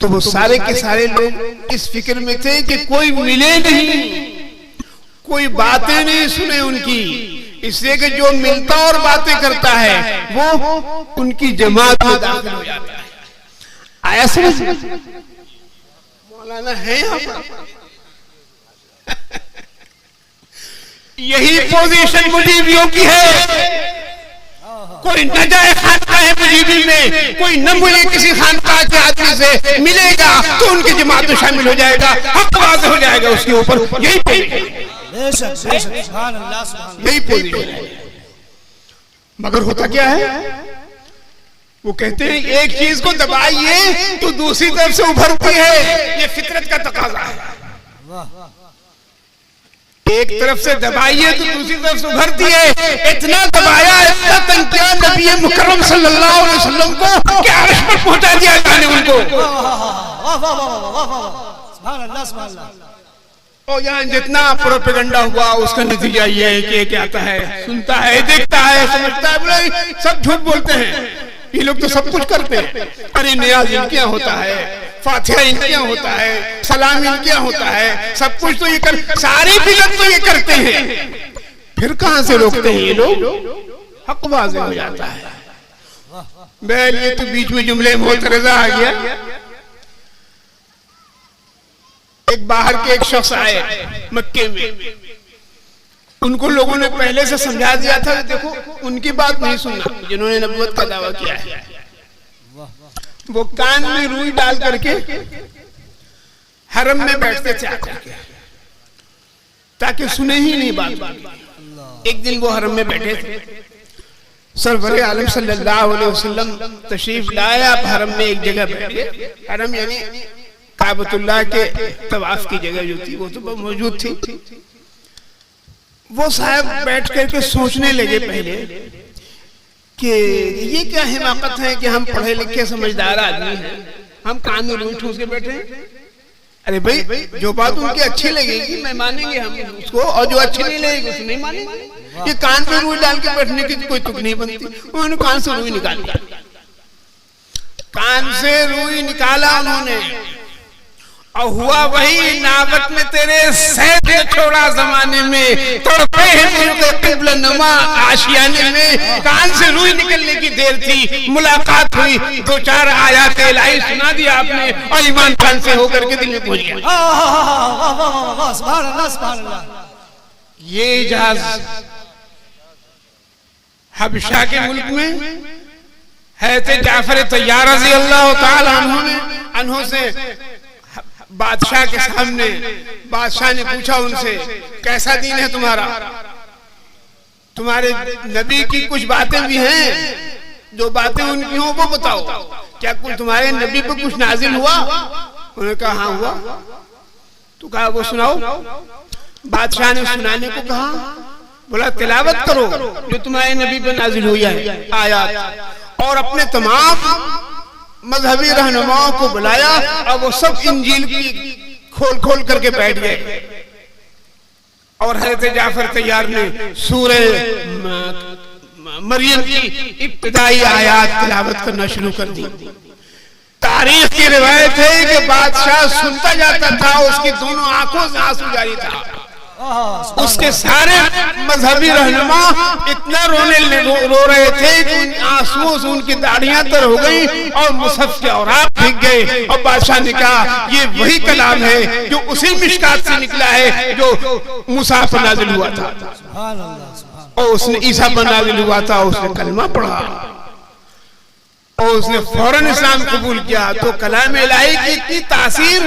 तो वो सारे के सारे लोग इस फिक्र में थे कि कोई मिले नहीं, कोई बातें नहीं सुने उनकी, इसलिए कि जो मिलता और बातें करता है वो उनकी जमात में दाखिल हो जाता है। आया समझ? मौलाना है यहाँ पर। यही पोजीशन मुजीबियों की है। कोई न जाए खानका है मुजीबी में, कोई न मिले किसी खानका के आदमी से, मिलेगा तो उनकी जमात में शामिल हो जाएगा, हक वाज़ हो जाएगा उसके ऊपर। यही पोजीशन है। मगर होता क्या है, वो कहते हैं एक चीज को दबाइए तो दूसरी तरफ से उभरती है, ये फितरत का तकाजा है। एक तरफ से दबाइए तो दूसरी तरफ से उभरती है। इतना दबाया, इतना तंग किया नबी मुकर्रम सल्लल्लाहु अलैहि वसल्लम को कि अर्श पर पहुंचा दिया जाने उनको। और यहाँ जितना प्रोपेगेंडा हुआ उसका नतीजा ये है कि क्या आता है, सुनता है, देखता है, समझता है, बोले सब झूठ बोलते हैं, ये लोग तो सब कुछ करते हैं। अरे नियाज इनके यहाँ होता है, फातिहा इनके यहाँ होता है, सलाम इनके यहाँ होता है, सब कुछ तो ये कर, सारी बिदअत तो ये करते हैं। फिर कहाँ से रोकते हैं ये लोग, हक वाज़ेह हो जाता है। बैल ये तो बीच में जुमले मोतरज़ा आ गया। एक बाहर के एक शख्स आए मक्के में, उनको लोगों ने पहले से समझा दिया था, देखो उनकी बात नहीं सुनना जिन्होंने नबूवत का दावा किया है। वो कान में रुई डाल करके हरम में बैठते थे आकर के, ताकि सुने ही नहीं बात। एक दिन वो हरम में बैठे थे, सरवरे आलम सल्लल्लाहु अलैहि वसल्लम तशरीफ लाए। आप हरम में एक जगह बैठे, हरम यानी काबतुल्लाह के तवाफ की जगह जो थी वो तो मौजूद थी। वो साहब बैठ करके सोचने लगे पहले कि ये क्या हिमाकत है कि हम पढ़े लिखे समझदार आदमी हैं, हम कान में रुई ठूस के बैठे हैं। अरे भाई जो बात उनकी अच्छी लगेगी मैं मानेंगे हम उसको, और जो अच्छी नहीं लगेगी उसको नहीं मानेंगे। ये कान में रुई डाल के बैठने की कोई तुक नहीं बनती। उन्होंने कान से रुई निकाली, कान से रुई निकाला उन्होंने, और हुआ वही नाबत में तेरे सैद छोड़ा जमाने में, तड़पे हैं किबला नुमा आशियाने में। कान से रूई निकलने की देर थी, मुलाकात हुई, दो चार आयात इलाही सुना दिया आपने और ईमान खान से होकर के दिल में पहुंच गया। सुभान अल्लाह, सुभान अल्लाह। ये इजाज हबशा के मुल्क में है थे जाफर तैयार रज़ी अल्लाह तआला अन्हु से बादशाह के सामने बादशाह ने पूछा उनसे, कैसा दीन है तुम्हारा? तुम्हारे नबी की कुछ बातें भी हैं, जो बातें उनकी हों वो बताओ। क्या कुछ तुम्हारे नबी पर कुछ नाजिल हुआ? उन्होंने कहा हाँ हुआ। तो कहा वो सुनाओ। बादशाह ने सुनाने को कहा, बोला तिलावत करो जो तुम्हारे नबी पर नाजिल हुई है आयात। और अपने तमाम मजहबी रहनुमाओं को बुलाया और वो सब इंजील की खोल खोल करके बैठ गए। और हज़रत जाफर तैयार ने सूरह मरियम की इब्तिदाई आयात तिलावत करना शुरू कर दी। तारीख की रिवायत है कि बादशाह सुनता जाता था, उसकी दोनों आंखों से आंसू जारी था। उसके सारे मजहबी रहनुमा इतना रो रहे थे कि उन आंसुओं से उनकी दाढ़ियां तर हो गई और मुसहफ के औराक भीग गए। और बादशाह ने कहा ये वही कलाम है जो उसी मिशकात से निकला है जो मूसा पर नाजिल हुआ था। और उसने ईसा पर नाजिल हुआ था, उसने कलमा पढ़ा और उसने फौरन इस्लाम कबूल किया। तो कलाम इलाही की इतनी तासीर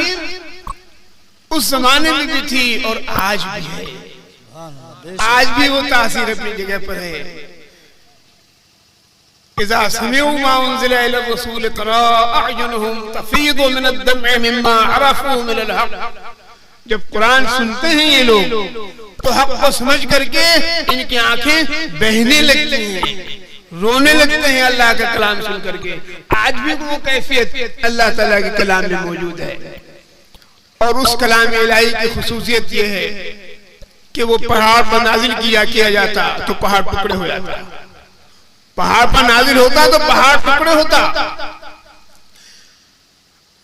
उस जमाने में भी थी और आज भी है। आज भी वो तासीर अपनी जगह पर है। इज़ा समिअू मा उन्ज़िला इला रसूल तरा अअयुनुहुम तफीदु मिन अद-दम'i मिम्मा अरफू मिनल हक़। जब कुरान सुनते हैं ये लोग तो हक को समझ करके इनकी आंखें बहने लगती हैं, रोने लगते हैं अल्लाह का कलाम सुन करके। आज भी वो कैफियत अल्लाह ताला के कलाम में मौजूद है। और उस कलाम इलाही की खुसूसियत ये है कि वो पहाड़ पर नाजिल किया जाता तो पहाड़ टुकड़े हो जाता, पहाड़ पर नाजिल होता तो पहाड़ टुकड़े होता।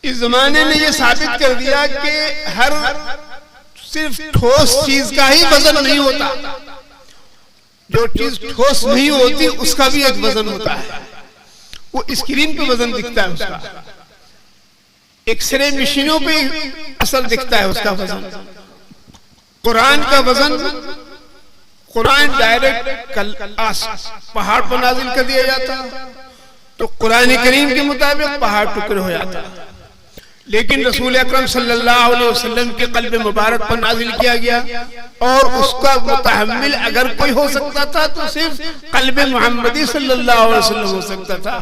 इस जमाने ने ये साबित कर दिया कि हर सिर्फ ठोस चीज का ही वजन नहीं होता, जो चीज ठोस नहीं होती उसका भी एक वजन होता है। वो स्क्रीन पे वजन दिखता है उसका, एक्सरे मशीनों पे असर दिखता है उसका वजन। कुरान का वजन, कुरान डायरेक्ट पहाड़ पर नाजिल कर दिया जाता तो कुरान करीम के मुताबिक पहाड़ टुकड़े हो जाता। लेकिन रसूल अकरम सल्लल्लाहु अलैहि वसल्लम के कल्ब मुबारक पर नाजिल किया गया और उसका मुतहम्मिल अगर कोई हो सकता था तो सिर्फ कल्ब मुहम्मदी सल्लल्लाहु अलैहि वसल्लम हो सकता था।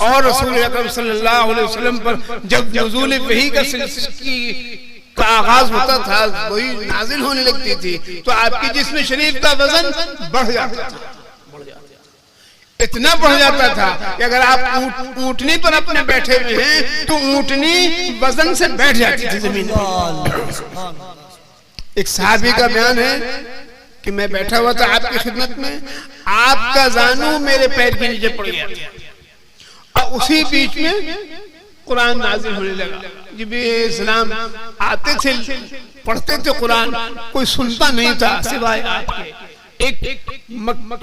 और रसूल अकरम सल्लल्लाहु अलैहि वसल्लम पर जब नुज़ूल वही का आगाज होता था, वही नाजिल होने लगती थी तो आपके जिस्म शरीफ का वजन बढ़ जाता था, इतना बढ़ जाता था कि अगर आप ऊंटनी पर अपने बैठे हुए हैं तो ऊंटनी वजन से बैठ जाती थी जमीन पर। एक सहाबी का बयान है कि मैं बैठा हुआ था आपकी खिदमत में, आपका जानू मेरे पैर के नीचे पड़ गया और उसी बीच में कुरान नाज़िल होने लगा। जब इस्लाम आते थे, पढ़ते थे कुरान, कोई सुनता नहीं था सिवाय आपके। एक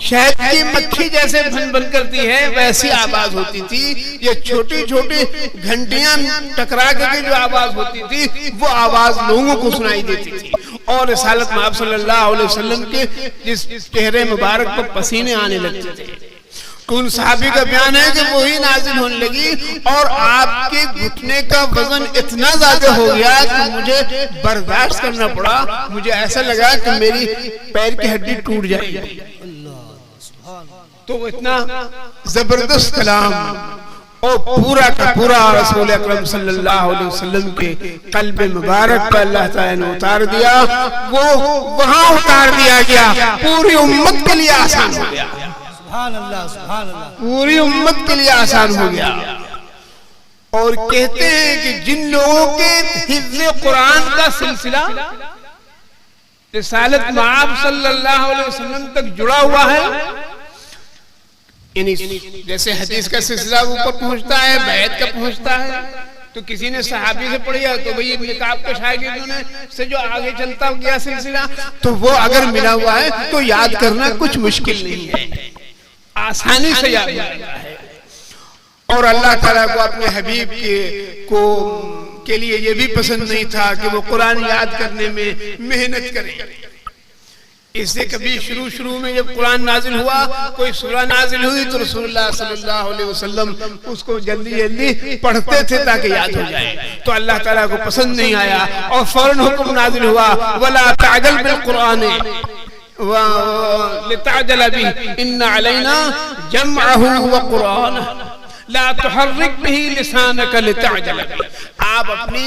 शहद की मक्खी जैसे भन भन करती है वैसी आवाज होती थी। ये छोटी छोटी घंटियां टकरा करके जो आवाज होती थी वो आवाज लोगों को सुनाई देती थी। और रिसालत में आप सल्लल्लाहु अलैहि वसल्लम के जिस चेहरे मुबारक पर पसीने आने लगते थे। उन सहाबी का बयान है कि वही नाजिल होने लगी और आपके घुटने का वजन इतना ज्यादा हो गया कि मुझे बर्दाश्त करना पड़ा। मुझे ऐसा लगा कि मेरी पैर की हड्डी टूट जाएगी। तो इतना जबरदस्त कलाम और पूरा का पूरा रसूल अकरम सल्लल्लाहु अलैहि वसल्लम के कल्ब मुबारक पर अल्लाह ताला ने उतार दिया। वो वहां उतार दिया गया, पूरी उम्मत के लिए आसान हो गया। सुभान अल्लाह, सुभान अल्लाह। पूरी उम्मत के लिए आसान हो गया। और कहते हैं कि जिन लोगों के हिफ्ज़ कुरान का सिलसिला रिसालत मआब सल्लल्लाहु अलैहि वसल्लम तक जुड़ा हुआ है, यानी जैसे हदीस का सिलसिला ऊपर पहुंचता है, बैत का पहुंचता है, तो किसी ने सहाबी से पढ़ी है तो भाई इब्न काब के शागिर्दों ने से जो आगे चलता गया सिलसिला, तो वो अगर मिला हुआ है तो याद करना कुछ मुश्किल नहीं है, आसानी से याद हो जाता है। और अल्लाह ताला को अपने हबीब के लिए ये भी पसंद नहीं था कि वो कुरान याद करने में मेहनत करें। इससे कभी शुरू में जब कुरान नाजिल हुआ, कोई सूरा नाजिल हुई तो रसूलुल्लाह सल्लल्लाहु अलैहि वसल्लम उसको जल्दी पढ़ते थे ताकि याद हो जाए। तो अल्लाह ताला को पसंद नहीं आया और फौरन हुक्म नाजिल हुआ, वला ताजल बिल कुरान व लिताजल बिही इन्ना अलैना जमअहु व कुरान ला तुहर्रिक बिही लिसानक लिताजल बिही। आप अपनी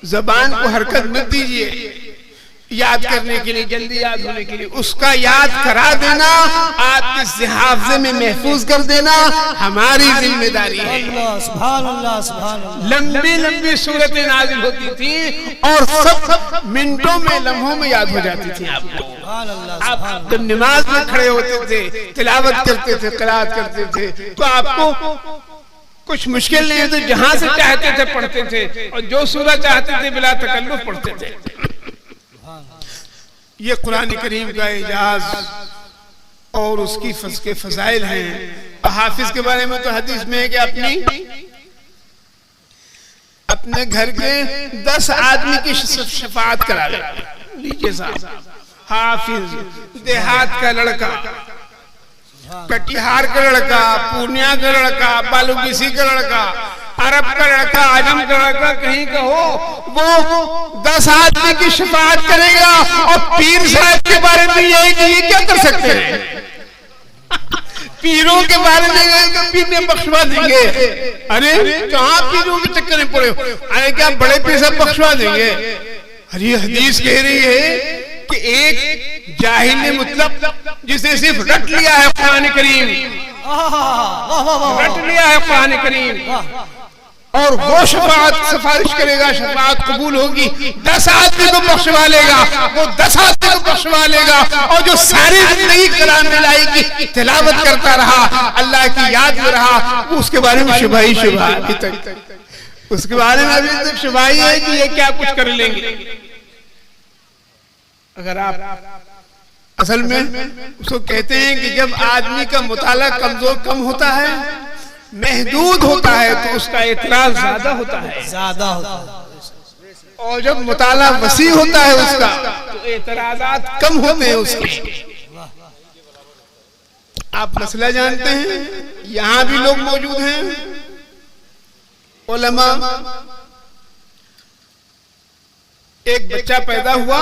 जबान को हरकत मत दीजिए याद करने के लिए, जल्दी याद होने के लिए। उसका याद करा देना, आपके हाफ़िज़े में महफूज कर देना हमारी जिम्मेदारी है। सुभान अल्लाह, सुभान अल्लाह। लंबी लंबी सूरतें नाज़िल होती थी और सब मिनटों में, लम्हों में याद हो जाती थी आपको। आप जब नमाज में खड़े होते थे, तिलावत करते थे, क़िराअत करते थे, तो आपको कुछ मुश्किल नहीं होती, जहां से चाहते थे पढ़ते थे और जो सूरा चाहते थे बिला तकल्लुफ पढ़ते थे। ये कुरान करीम का एजाज और उसकी के फजाइल हैं। हाफिज के बारे में तो हदीस में है कि अपने घर के 10 आदमी की शफाअत करा ले। लीजिए साहब, हाफिज, देहात का लड़का, कटिहार का लड़का, पूर्णिया का लड़का, बालूकिसी का लड़का, अरब का लड़का, आजम का लड़का, कहीं का हो, वो 10 आदमी की शफाअत करेगा और पीर साहब के बारे में ये क्या कर सकते हैं? पीरों के बारे में पीर ने बख्शवा देंगे। अरे कहाँ पीरों के चक्कर में पड़े हो? अरे क्या बड़े पीर साहब बख्शवा देंगे? अरे हदीस कह रही है कि एक जाहिल ने, मतलब जिसने सिर्फ रट लिया है कुरान करीम, रट लिया है कुरान करीम, और वो शफाअत सिफारिश करेगा, शफाअत कबूल होगी, 10 आदमी को बख्शवा लेगा, वो 10 आदमी को बख्शवा लेगा। और जो सारी जिंदगी कलाम मिलाई की तिलावत करता रहा, अल्लाह की याद में रहा, उसके बारे में शुबा ही शुबा अभी तक, उसके बारे में अभी तक शुबा ही है कि ये क्या कुछ कर लेंगे। अगर आप असल में उसको कहते हैं कि जब आदमी का मुताला कम होता है, महदूद होता है, तो उसका इतराज ज्यादा होता है, और जब मुताला वसी होता है उसका, तो एतराजात कम होते हैं उसके। आप मसला जानते हैं, यहां भी लोग मौजूद हैं उलमा। एक बच्चा पैदा हुआ,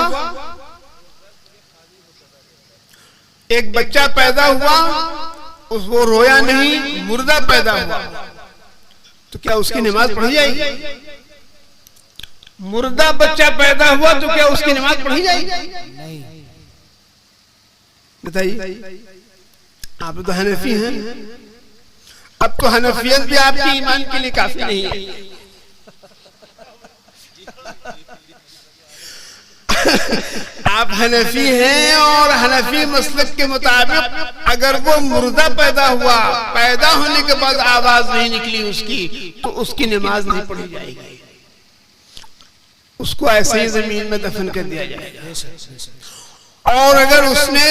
वो रोया नहीं, मुर्दा पैदा हुआ, तो क्या उसकी नमाज पढ़ी जाएगी? मुर्दा बच्चा पैदा हुआ तो क्या उसकी नमाज पढ़ी जाएगी? नहीं। बताइए, आप तो हनफी हैं। अब तो हनफियत भी आपके ईमान के लिए काफी नहीं है। आप हनफी हैं और हनफी मसलक के मुताबिक अगर वो मुर्दा पैदा हुआ, पैदा होने के बाद आवाज नहीं निकली उसकी, तो उसकी नमाज नहीं पढ़ी जाएगी, उसको ऐसे ही जमीन में दफन कर दिया जाएगा। और अगर उसने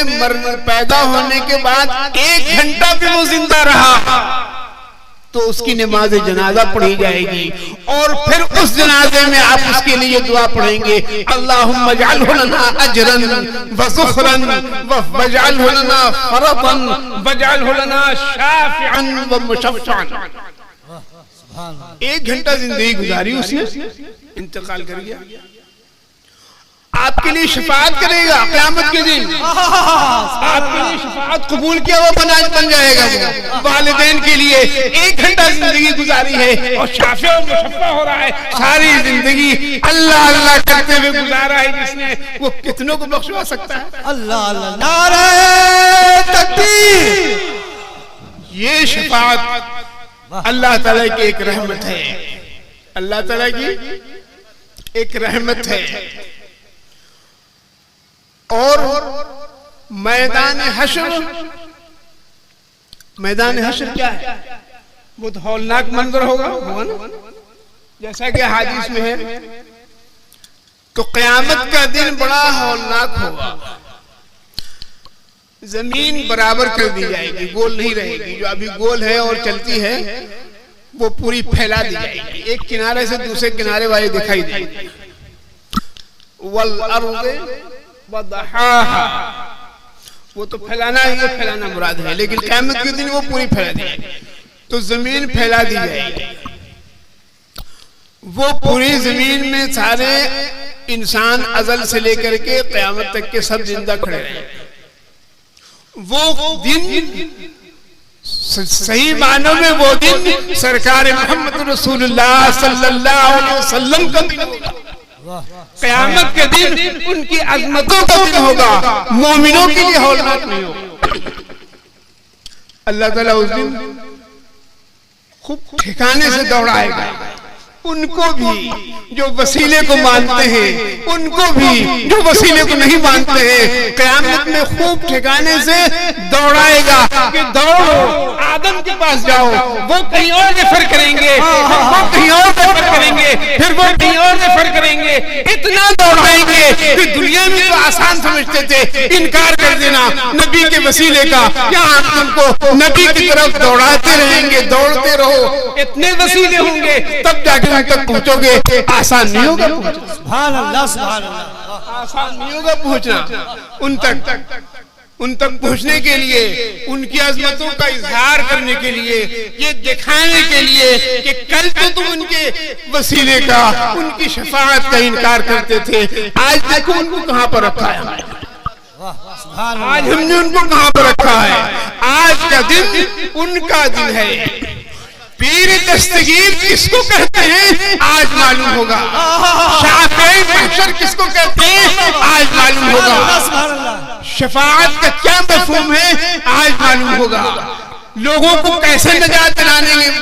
पैदा होने के बाद 1 घंटा भी वो जिंदा रहा, तो उसकी नमाज जनाजा पढ़ी जाएगी, और फिर उस जनाजे में आप उसके लिए दुआ पढ़ेंगे, अल्लाहुम्मा जअल्हु लना अजरन व ज़ुखरन वजअल्हु लना फरदन वजअल्हु लना शाफिअन व मुशफ़्फ़अन। 1 घंटा जिंदगी गुजारी उसने, इंतकाल कर गया। आपके लिए शफाअत करेगा क़यामत के दिन, आपके लिए शफाअत कबूल किया वो बन जाएगा। वालिदैन के लिए 1 घंटा जिंदगी गुजारी है और शाफ़ी और मुशफ़्फ़ा हो रहा है, सारी जिंदगी अल्लाह अल्लाह करते हुए गुजारा है जिसने, वो कितनों को बख्शवा सकता है? अल्लाह अल्लाह, नारे तकबीर। ये शफाअत अल्लाह ताला की एक रहमत है, अल्लाह ताला की एक रहमत है। और मैदान हश्र क्या है? वो तो हौलनाक मंजर होगा ना, जैसा कि हदीस में है, तो क़यामत का दिन बड़ा हौलनाक होगा। जमीन बराबर कर दी जाएगी, गोल नहीं रहेगी। जो अभी गोल है और चलती है वो पूरी फैला दी जाएगी, एक किनारे से दूसरे किनारे वाले दिखाई देगी। वल अर्ज़ वदहाहा, वो तो फैलाना ही फैलाना मुराद है, लेकिन क़यामत के दिन वो पूरी फैला दी जाएगी। तो जमीन फैला दी जाएगी, वो पूरी जमीन में सारे इंसान अजल से लेकर के क़यामत तक के सब जिंदा खड़े रहेंगे। वो दिन सही मानों में वो दिन सरकार मोहम्मद रसूलुल्लाह सल्लल्लाहु अलैहि वसल्लम का दिन होगा। क़यामत के दिन उनकी अज़मतों का दिन होगा, मोमिनों के लिए हौलनाक नहीं होगा। अल्लाह ताला उस दिन खूब ठिकाने से दौड़ाएगा उनको भी जो वसीले को मानते हैं, उनको भी जो वसीले को नहीं मानते हैं। क़यामत में खूब ठिकाने से दौड़ाएगा कि दौड़ो, आदम के पास जाओ, वो कहीं और रेफर करेंगे, वो कहीं और रेफर करेंगे, फिर वो कहीं और रेफर करेंगे। इतना दौड़ाएंगे कि दुनिया में तो आसान समझते थे इनकार कर देना नबी के वसीले का, यहाँ तुमको नबी की तरफ दौड़ाते रहेंगे, दौड़ते रहो। इतने वसीले होंगे तब जाके तक पहुंचोगे, आसान नहीं होगा पहुंचना। सुभान अल्लाह, सुभान अल्लाह। आसान नहीं होगा पहुंचना उन तक पहुंचने के लिए, उनकी अजमतों का इजहार करने के लिए, ये दिखाने के लिए कि कल तो तुम उनके वसीले का, उनकी शफाअत का इनकार करते थे, आज देखो उनको कहां पर रखा है। आज हमने उनको कहां पर रखा है। आज का दिन उनका दिन है। पीर दस्तगीर किसको कहते हैं आज मालूम होगा। शाफ़ई महशर किसको कहते हैं आज मालूम होगा। शफाअत का क्या मफ़हूम है आज मालूम होगा। लोगों को कैसे नजात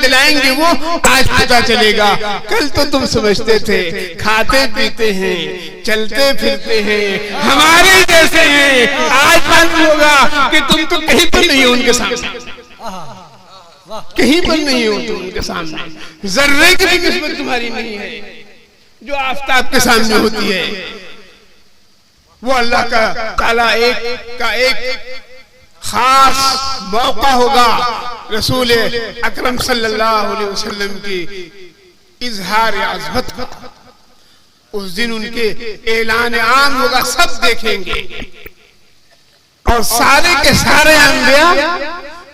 दिलाएंगे वो आज पता चलेगा। कल तो तुम समझते थे खाते पीते हैं, चलते फिरते हैं, हमारे जैसे हैं। आज मालूम होगा कि तुम तो कहीं पर नहीं हो उनके सामने, कहीं पर नहीं हो तुम उनके सामने। जर्रे की भी निस्बत तुम्हारी नहीं है जो आफताब के सामने होती है। वो अल्लाह का ताला एक खास मौका होगा रसूल अकरम सल्लल्लाहु अलैहि वसल्लम की इजहार अज़मत का। उस दिन उनके ऐलान आम होगा, सब देखेंगे और सारे के सारे अंबिया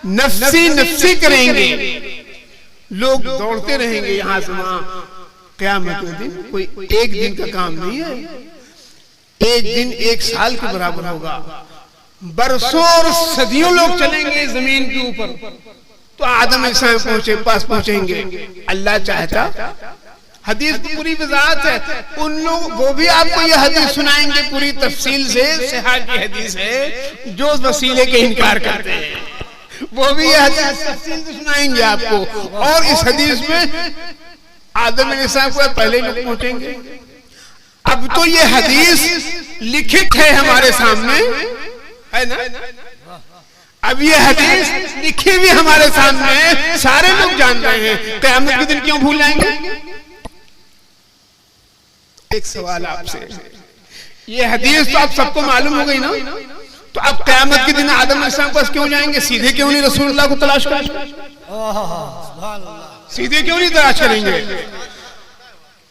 नफ्सी नफ्सी करेंगे। लोग दौड़ते रहेंगे यहां से वहां। क़यामत के दिन कोई एक दिन का काम नहीं है। एक दिन एक साल के बराबर होगा। बरसों और सदियों लोग चलेंगे जमीन के ऊपर, तो आदम अलैहिस्सलाम पास पहुंचेंगे। अल्लाह चाहता, हदीस की पूरी वजाहत है। उन लोग वो भी आपको यह हदीस सुनाएंगे पूरी तफसील से, सहा की हदीस है, जो वसीले के इनकार करते हैं। वो भी यह हदीस तफसील से सुनाएंगे आपको। और इस हदीस में आदम अलैहिस्सलाम को पहले लोग पहुंचेंगे। अब तो ये हदीस लिखित है हमारे सामने, है ना। अब ये हदीस लिखी भी हमारे सामने है, सारे लोग जान रहे हैं। क़यामत के दिन क्यों भूल जाएंगे। एक सवाल आपसे, ये हदीस तो आप सबको मालूम हो गई ना, तो अब क़यामत के दिन आदम अलैहिस्सलाम के पास क्यों जाएंगे। सीधे क्यों नहीं रसूलुल्लाह को तलाश करेंगे। सीधे क्यों नहीं तलाश करेंगे।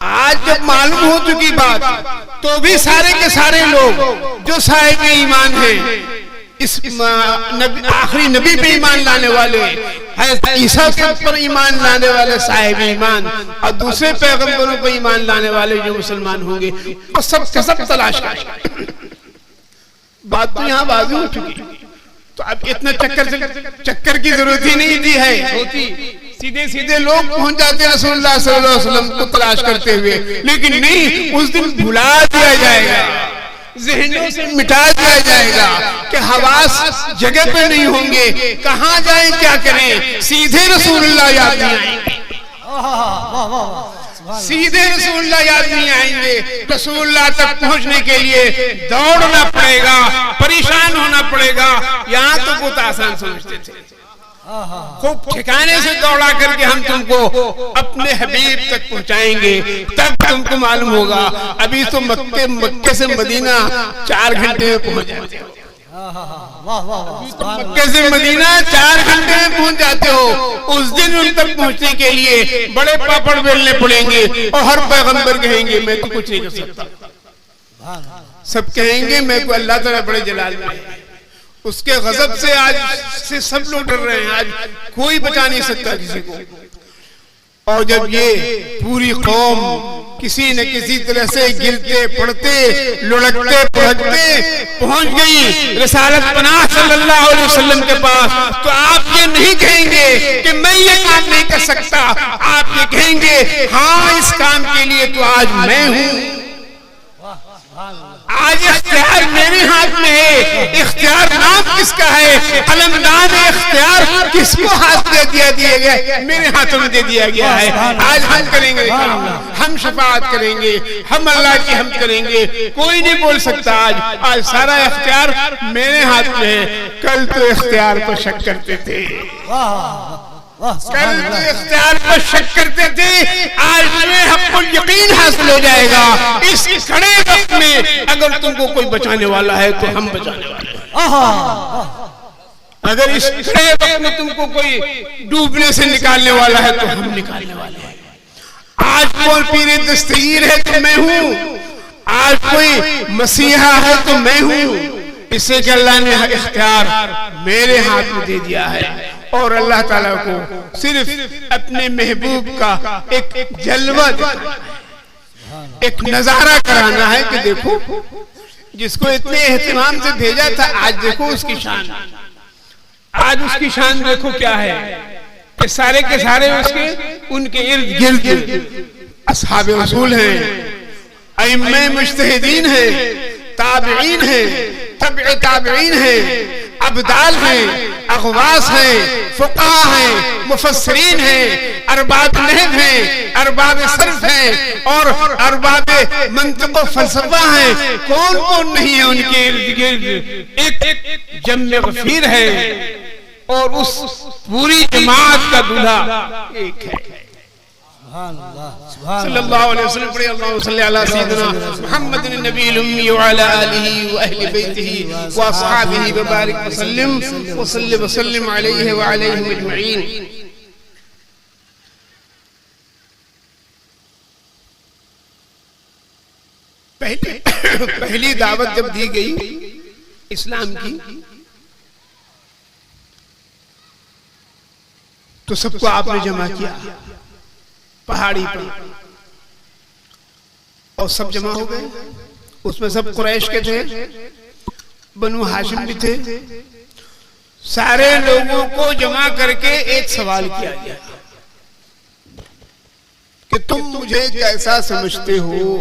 आज जब मालूम हो चुकी बात, तो भी सारे के सारे लोग जो साहिब ईमान हैं, इस आखिरी नबी पे ईमान लाने वाले, ईसा पर ईमान लाने वाले साहिब ईमान, और दूसरे पैगंबरों पर ईमान लाने वाले जो मुसलमान होंगे, वो सब के सब तलाश करेंगे। बात तो यहाँ वाज़ेह हो चुकी। तो अब इतना चक्कर की जरूरत ही नहीं दी है होती। सीधे सीधे लोग पहुंच जाते हैं रसूलुल्लाह सल्लल्लाहु अलैहि वसल्लम को तलाश करते हुए। लेकिन नहीं, उस दिन भुला दिया जाएगा, ज़हनों से मिटा दिया जाएगा कि हवास जगह पे नहीं होंगे। कहाँ जाएं, क्या करें, सीधे रसूलुल्लाह याद नहीं आएंगे। सीधे रसूलुल्लाह याद नहीं आएंगे। रसूलुल्लाह तक पहुंचने के लिए दौड़ना पड़ेगा, परेशान होना पड़ेगा। यहाँ तो बहुत आसान समझते थे। खूब ठिकाने से दौड़ा करके हम तुमको अपने हबीब तक पहुंचाएंगे, तब तुमको मालूम होगा। अभी तो मक्के से मदीना 4 घंटे में पहुंच जाते हो। मक्के से मदीना 4 घंटे में पहुंच जाते हो। उस दिन उन तक पहुंचने के लिए बड़े पापड़ बेलने पड़ेंगे और हर पैगंबर कहेंगे मैं तो कुछ नहीं कर सकता। सब कहेंगे मैं को अल्लाह ताला बड़े जलाल में है। उसके गजब से आज से सब लोग डर रहे हैं। आज कोई बचा नहीं सकता किसी को। और जब ये पूरी कौम किसी न किसी तरह से गिरते पड़ते लुढ़कते पहुंचते पहुंच गई रिसालत पनाह सल्लल्लाहु अलैहि वसल्लम के पास, तो आप ये नहीं कहेंगे कि मैं ये काम नहीं कर सकता। आप ये कहेंगे हाँ इस काम के लिए तो आज मैं हूं। आज इख्तियार मेरे हाथ में है। इख्तियार नाम किसका है? अलमदान इख्तियार किसको हाथ दे दिया गया? मेरे हाथों में दे दिया गया है। आज हम करेंगे, हम शफाअत करेंगे, हम अल्लाह की हम करेंगे। कोई नहीं बोल सकता आज सारा इख्तियार मेरे हाथ में है। कल तो इख्तियार पर शक करते थे, कल तो इख्तियार पर शक करते थे, आज तुम्हें हक़्क़ुल यकीन हासिल हो जाएगा। इस खड़े वक्त में अगर तुमको कोई बचाने वाला है तो हम बचाने वाले हैं। अगर इस खड़े वक्त में तुमको कोई डूबने से निकालने वाला है तो हम निकालने वाले हैं। आज कोई पीर दस्तगीर है तो मैं हूँ, आज कोई मसीहा है तो मैं हूँ। इससे कि अल्लाह ने इख्तियार मेरे हाथ में दे दिया है। और अल्लाह ताला को सिर्फ अपने महबूब का एक जलवा, एक नजारा कराना है कि देखो जिसको इतने एहतिमाम से भेजा था, आज देखो उसकी शान। आज उसकी शान देखो क्या है कि सारे के सारे उसके उनके इर्द गिर्द असहाबे रसूल हैं, अइम्मे मुज्तहिदीन हैं, ताबिईन हैं, तबए ताबिईन हैं, अब्दाल हैं, अगवास हैं, फुक़हा हैं, मुफस्सिरीन हैं, अरबाब नहव हैं, अरबाब सर्फ हैं और अरबाब मंतिक़ व फ़लसफ़ा हैं। कौन कौन नहीं है उनके इर्द गिर्द? एक जम्मे गफीर है और उस पूरी जमात का दूल्हा एक है। सल्लल्लाहु अलैहि वसल्लम पढ़े अल्लाहुम्मा सल्ली अला सय्यिदिना मुहम्मदिन नबील उम्मी व अला आलिहि व अहली बैतिहि व अस्हाबिहि व बारिक व सल्लिम अलैहि व अलैहिम अजमईन। पहली दावत जब दी गई इस्लाम की तो सबको आपने जमा किया पहाड़ी पर और सब जमा हो गए। उसमें सब कुरैश के थे, बनु हाशिम भी थे। सारे लोगों को जमा करके एक सवाल किया गया कि तुम मुझे कैसा समझते हो?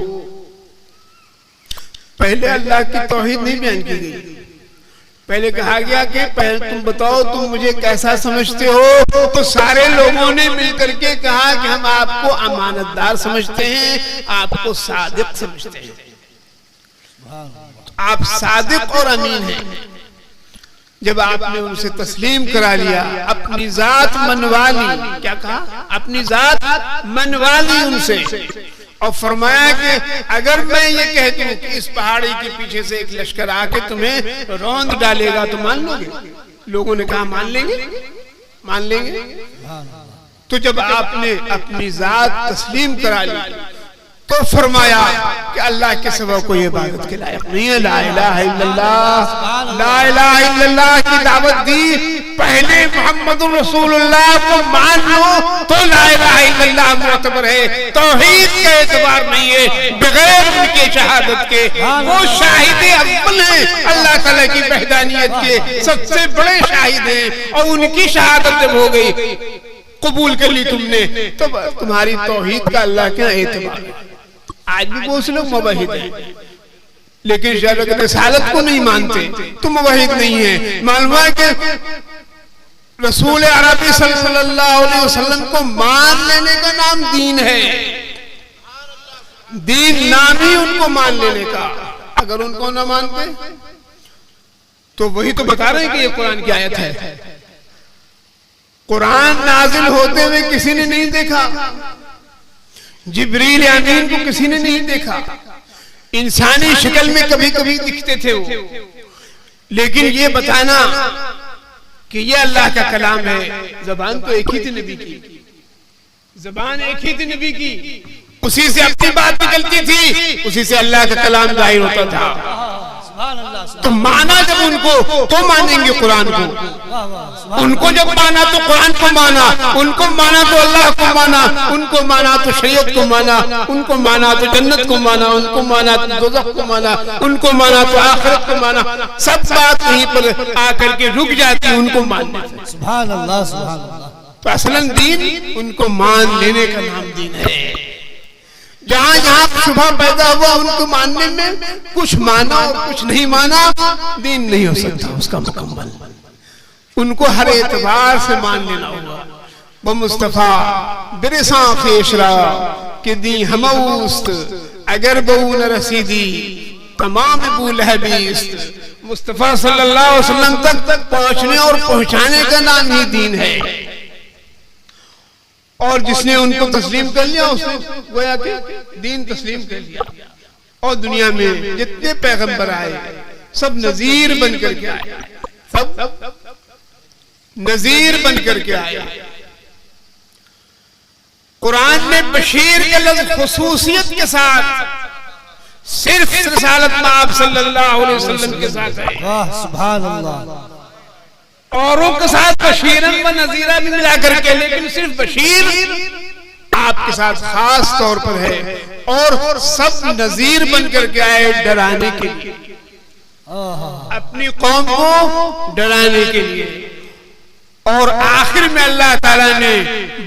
पहले अल्लाह की तौहीद नहीं बयान की गई। पहले कहा गया कि पहले तुम बताओ तुम मुझे कैसा समझते हो। तो सारे लोगों ने मिलकर के कहा कि हम आपको अमानतदार समझते हैं, आपको सादिक समझते हैं। आप सादिक और अमीन हैं। जब आपने उनसे तस्लीम करा लिया, अपनी जात मनवा ली, क्या कहा? अपनी जात मनवा ली उनसे और फरमाया कि अगर मैं ये कहती हूँ कि इस पहाड़ी के पीछे से एक लश्कर आके तुम्हें रौंद डालेगा तो मान लोगे? लोगों ने कहा मान लेंगे, मान लेंगे। तो जब आपने अपनी जात तस्लीम करा ली तो फरमाया कि अल्लाह के सिवा कोई इबादत के लायक नहीं है। ला इलाहा इल्लल्लाह, ला इलाहा इल्लल्लाह की दावत दी। पहले मोहम्मदुर रसूलुल्लाह को मान लो तो ला इलाहा इल्लल्लाह मुअतबर है। तौहीद का एतबार नहीं है बगैर उनके शहादत के। वो शाहिद अव्वल हैं, अल्लाह ताला की वहदानियत के सबसे बड़े शाहिद हैं। और उनकी शहादत जब हो गई, कबूल कर ली तुमने, तो तुम्हारी तौहीद का अल्लाह के एतबार है। आज भी बहुत से लोग मुवहिद हैं लेकिन शायद रिसालत को नहीं मानते तो मुवहिद नहीं है। मालूम है कि रसूल अरबी सल्लल्लाहु अलैहि वसल्लम को मान लेने का नाम दीन है। दीन नाम ही उनको मान लेने का। अगर उनको ना मानते तो वही तो बता रहे हैं कि ये कुरान की आयत है। कुरान नाजिल होते हुए किसी ने नहीं देखा, जिब्रील अमीन को किसी ने नहीं देखा, इंसानी शक्ल में कभी कभी दिखते थे वो, लेकिन ये बताना कि ये अल्लाह का कलाम है, जबान तो एक ही थी नबी की, जबान एक ही थी नबी की, उसी से अपनी बात निकलती थी, उसी से अल्लाह का कलाम जाहिर होता था। तो माना जब उनको तो मानेंगे कुरान को, उनको जब माना तो कुरान को माना, उनको माना तो अल्लाह को माना, उनको माना तो शरीयत को माना, उनको माना तो जन्नत को माना, उनको माना तो दोज़ख को माना, उनको माना तो आखिरत को माना। सब बात यहीं पर आकर के रुक जाती है उनको मानने से। सुभान अल्लाह, सुभान अल्लाह। तो असलन दीन उनको मान लेने का नाम दीन है। जहां जहां शुबहा पैदा हुआ उनको मानने में, कुछ माना और कुछ नहीं माना, दीन नहीं हो सकता उसका मुकम्मल। उनको हर एतबार से मान लेना होगा। वो मुस्तफा बिरसा खेशरा कि दी हमउस्त अगर बहू न रसीदी तमाम बूल हबीस्त। मुस्तफा सल्लल्लाहु अलैहि वसल्लम तक पहुंचने और पहुंचाने का नाम ही दीन है। और जिसने उनको तस्लीम कर लिया उसने गोया कि दीन तस्लीम कर लिया। और दुनिया में जितने पैगंबर आए सब नजीर बन करके आए, सब नजीर बन करके आए। कुरान में बशीर का लफ्ज़ खुसूसियत के साथ सिर्फ रिसालत में आप सल्लल्लाहु अलैहि वसल्लम के साथ है। वाह सुभान अल्लाह। औरों के साथ बशीरन व नजीरा भी मिला करके, लेकिन सिर्फ बशीर आपके साथ खास तौर पर है। और सब नजीर बन करके आए डराने के लिए, अपनी कौम को डराने के लिए। और आखिर में अल्लाह ताला ने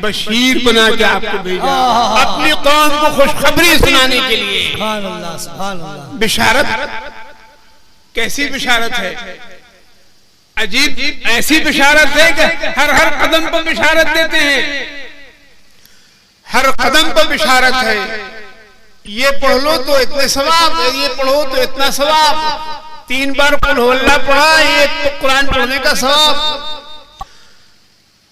बशीर बना के आपको भेजा अपनी कौम को खुशखबरी सुनाने के लिए। सुभान अल्लाह, सुभान अल्लाह। बिशारत कैसी बिशारत है, अजीब ऐसी बिशारत है कि हर हर कदम पर बिशारत देते हैं, हर कदम पर बिशारत है। ये पढ़ लो तो इतने सवाब, ये पढ़ो तो इतना सवाब, 3 बार कुल हु अल्लाह पढ़ा, ये तो कुरान पढ़ने का सवाब।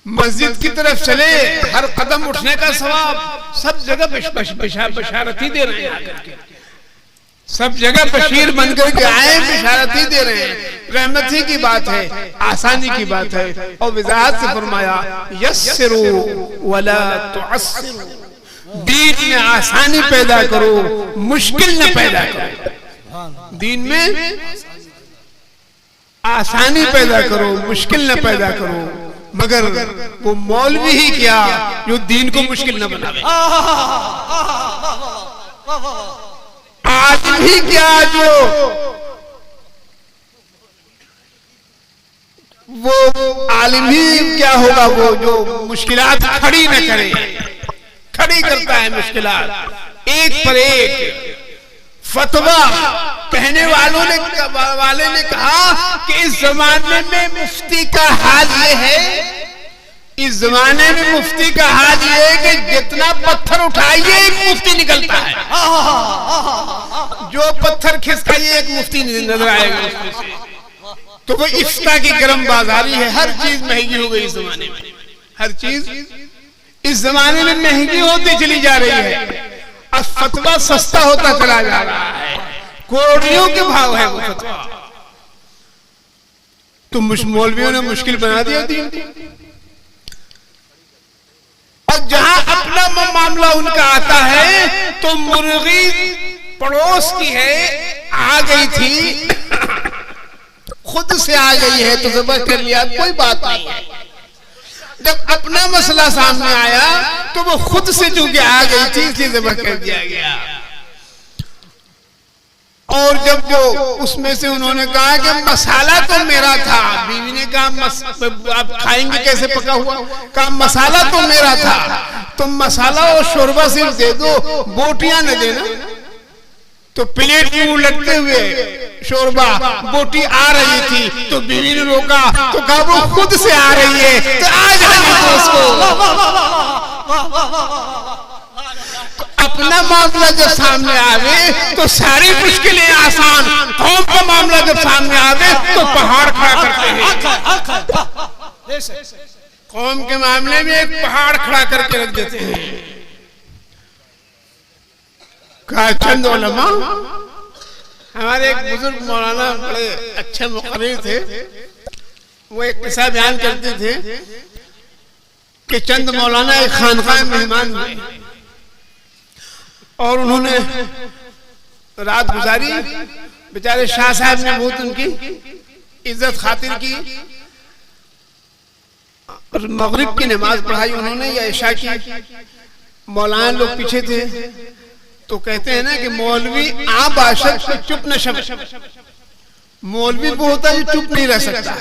मस्जिद की तरफ चले, हर कदम उठने का सवाब। सब जगह बिशारत ही दे रहे हैं आकर के, सब जगह बशीर बनकर के आए, बिशारत ही दे रहे हैं। रहमत ही की बात है, आसानी की बात है। और वजाहत से फरमाया यस्सिरू वला तुअस्सिरू, दीन में आसानी पैदा करो, मुश्किल न पैदा करो। दीन में आसानी पैदा करो, मुश्किल न पैदा करो। मगर वो मौलवी ही क्या जो दीन को मुश्किल न बनावे, आदमी ही क्या जो वो आलिम ही क्या होगा वो जो मुश्किलात खड़ी न करे, खड़ी करता है मुश्किलात एक पर एक। फतवा कहने वाले ने कहा कि इस जमाने में मुफ्ती का हाल ये है, इस जमाने में मुफ्ती का हाल ये है कि जितना पत्थर उठाइए एक मुफ्ती निकलता है, जो पत्थर खिसकाइए एक मुफ्ती नजर आएगा उसमें से। तो वो इफ्ता की गर्म बाजारी है, हर चीज महंगी हो गई इस जमाने में, हर चीज इस जमाने में महंगी होती चली जा रही है। अब फतवा सस्ता होता चला जा रहा है, करोड़ियों के भाव है वो फतवा। तो मौलवियों ने मुश्किल बना दिया दीन को। और जहां अपना मामला उनका आता है तो मुर्गी पड़ोस की है, आ गई थी, खुद से आ गई है तो ज़ब्ह कर लिया, कोई बात नहीं है। जब अपना मसला सामने आया तो वो खुद से चूंकि आ गई थी इसलिए ज़ब्ह कर दिया गया। और जब जो उसमें से उन्होंने कहा कि मसाला तो मेरा था, बीवी ने कहा आप खाएंगे कैसे पका हुआ, कहा मसाला तो मेरा था, तुम मसाला और शोरबा सिर्फ दे दो, बोटियां न देना। तो प्लेट में उलटते हुए शोरबा बोटी आ रही थी तो बीवी ने रोका, तो कहा वो खुद से आ रही है तो आ जाने दो उसको। अपना मामला जब सामने आवे तो सारी मुश्किलें आसान, कौम का मामला जब सामने आवे तो पहाड़ खड़ा करते हैं। कौम के मामले में एक पहाड़ खड़ा करके रख देते हैं। कहा चंद उलमा, हमारे एक बुजुर्ग मौलाना बड़े अच्छे मुक़र्रिर थे, वो एक किस्सा बयान करते थे कि चंद मौलाना एक खानकाह में मेहमान हुए और उन्होंने रात गुजारी। बेचारे शाह साहब ने बहुत उनकी इज्जत खातिर की और मगरिब की नमाज पढ़ाई उन्होंने या इशा की। मौलाना लोग पीछे थे तो कहते हैं ना कि मौलवी आ बाशत को चुप न शब, मौलवी वो होता है जो चुप नहीं रह सकता।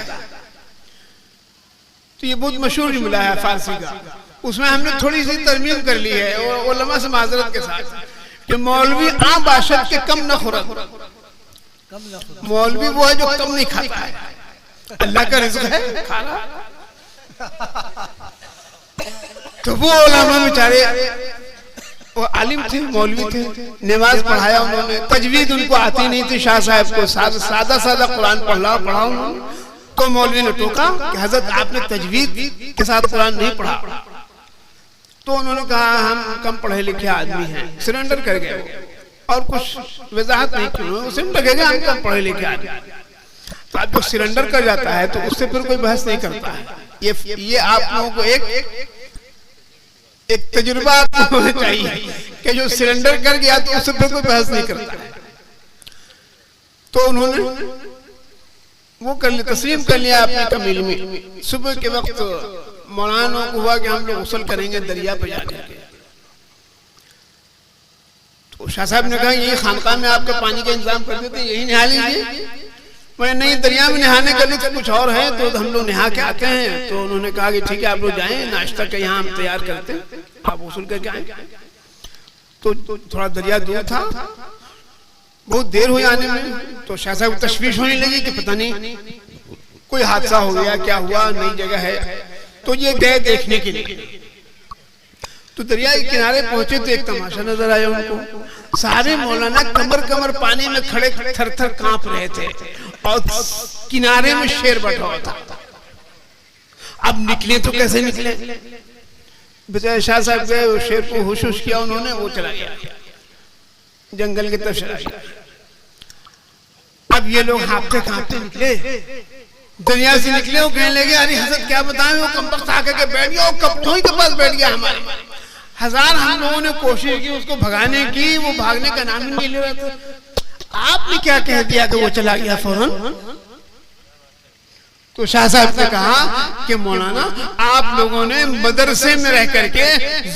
तो ये बहुत मशहूर जुमला है फारसी का, उसमें हमने थोड़ी सी तरमीम कर ली है और उलमा से माजरत के साथ कि मौलवी आ बाशत के कम न खुरा। मौलवी वो है जो कम नहीं खाता है, अल्लाह का रिज़्क़ है खा रहा। तो वो उलमा बेचारे वो आलिम थे, मौलवी थे, नमाज पढ़ाया उन्होंने, तजवीद उनको आती नहीं थी। शाह साहब को सादा सादा कुरान पढ़ा उन्होंने। तो मौलवी ने टोका कि हजरत आपने तजवीद के साथ कुरान नहीं पढ़ा। तो उन्होंने कहा हम कम पढ़े लिखे आदमी हैं, सरेंडर कर गए और कुछ वजाहत नहीं की। उसे लगेगा हम कम पढ़े लिखे आदमी। तो आप जो सरेंडर कर जाता है तो उससे फिर कोई बहस नहीं करता है। ये आप लोगों को एक तजुर्बा होना चाहिए कि जो सरेंडर कर गया तो उससे फिर कोई बहस नहीं करता है। तो उन्होंने वो कर लिया, तस्लीम कर लिया अपनी कमील में। सुबह के वक्त मौलाना को हुआ कि हम लोग गुस्ल करेंगे दरिया पर जाकर। तो शाह साहब ने कहा यही खानकाह में आपके पानी का इंतजाम कर देते, यही नहा लीजिए। मैं नहीं, दरिया में नहाने के लिए तो कुछ और है, तो हम लोग नहा के आते हैं। तो उन्होंने कहा कि ठीक है आप लोग जाएं, नाश्ता का यहाँ हम तैयार करते हैं, आप गुस्ल करके आए। तो थोड़ा दरिया दूर था, बहुत देर हुई आने में। तो शाह साहब तशवीश होने लगी कि पता नहीं कोई हादसा हो गया, क्या हुआ, नई जगह है। तो ये गए देखने के लिए। तो दरिया के किनारे पहुंचे तो एक तमाशा नजर आया उनको। सारे मौलाना कमर कमर पानी में खड़े थर थर कांप रहे थे और किनारे में शेर बैठा हुआ था। अब निकले तो कैसे निकले? बेचारे शाह साहब गए, वो शेर को होश किया उन्होंने, वो चला गया जंगल की तरफ चला गया। अब ये लोग हाँफते कांपते निकले, दरिया से निकले। वो कहने लगे अरे हजरत क्या बताएं, वो कमबख्त आकर के बैठ गया, वो कपड़ों के पास बैठ गया हमारे। हजार हम लोगों ने कोशिश की उसको भगाने की, वो भागने का नाम ही नहीं ले रहा था। आपने क्या कह दिया कि वो चला गया फौरन? तो शाह साहब ने कहा कि मौलाना आप लोगों ने मदरसे में रह करके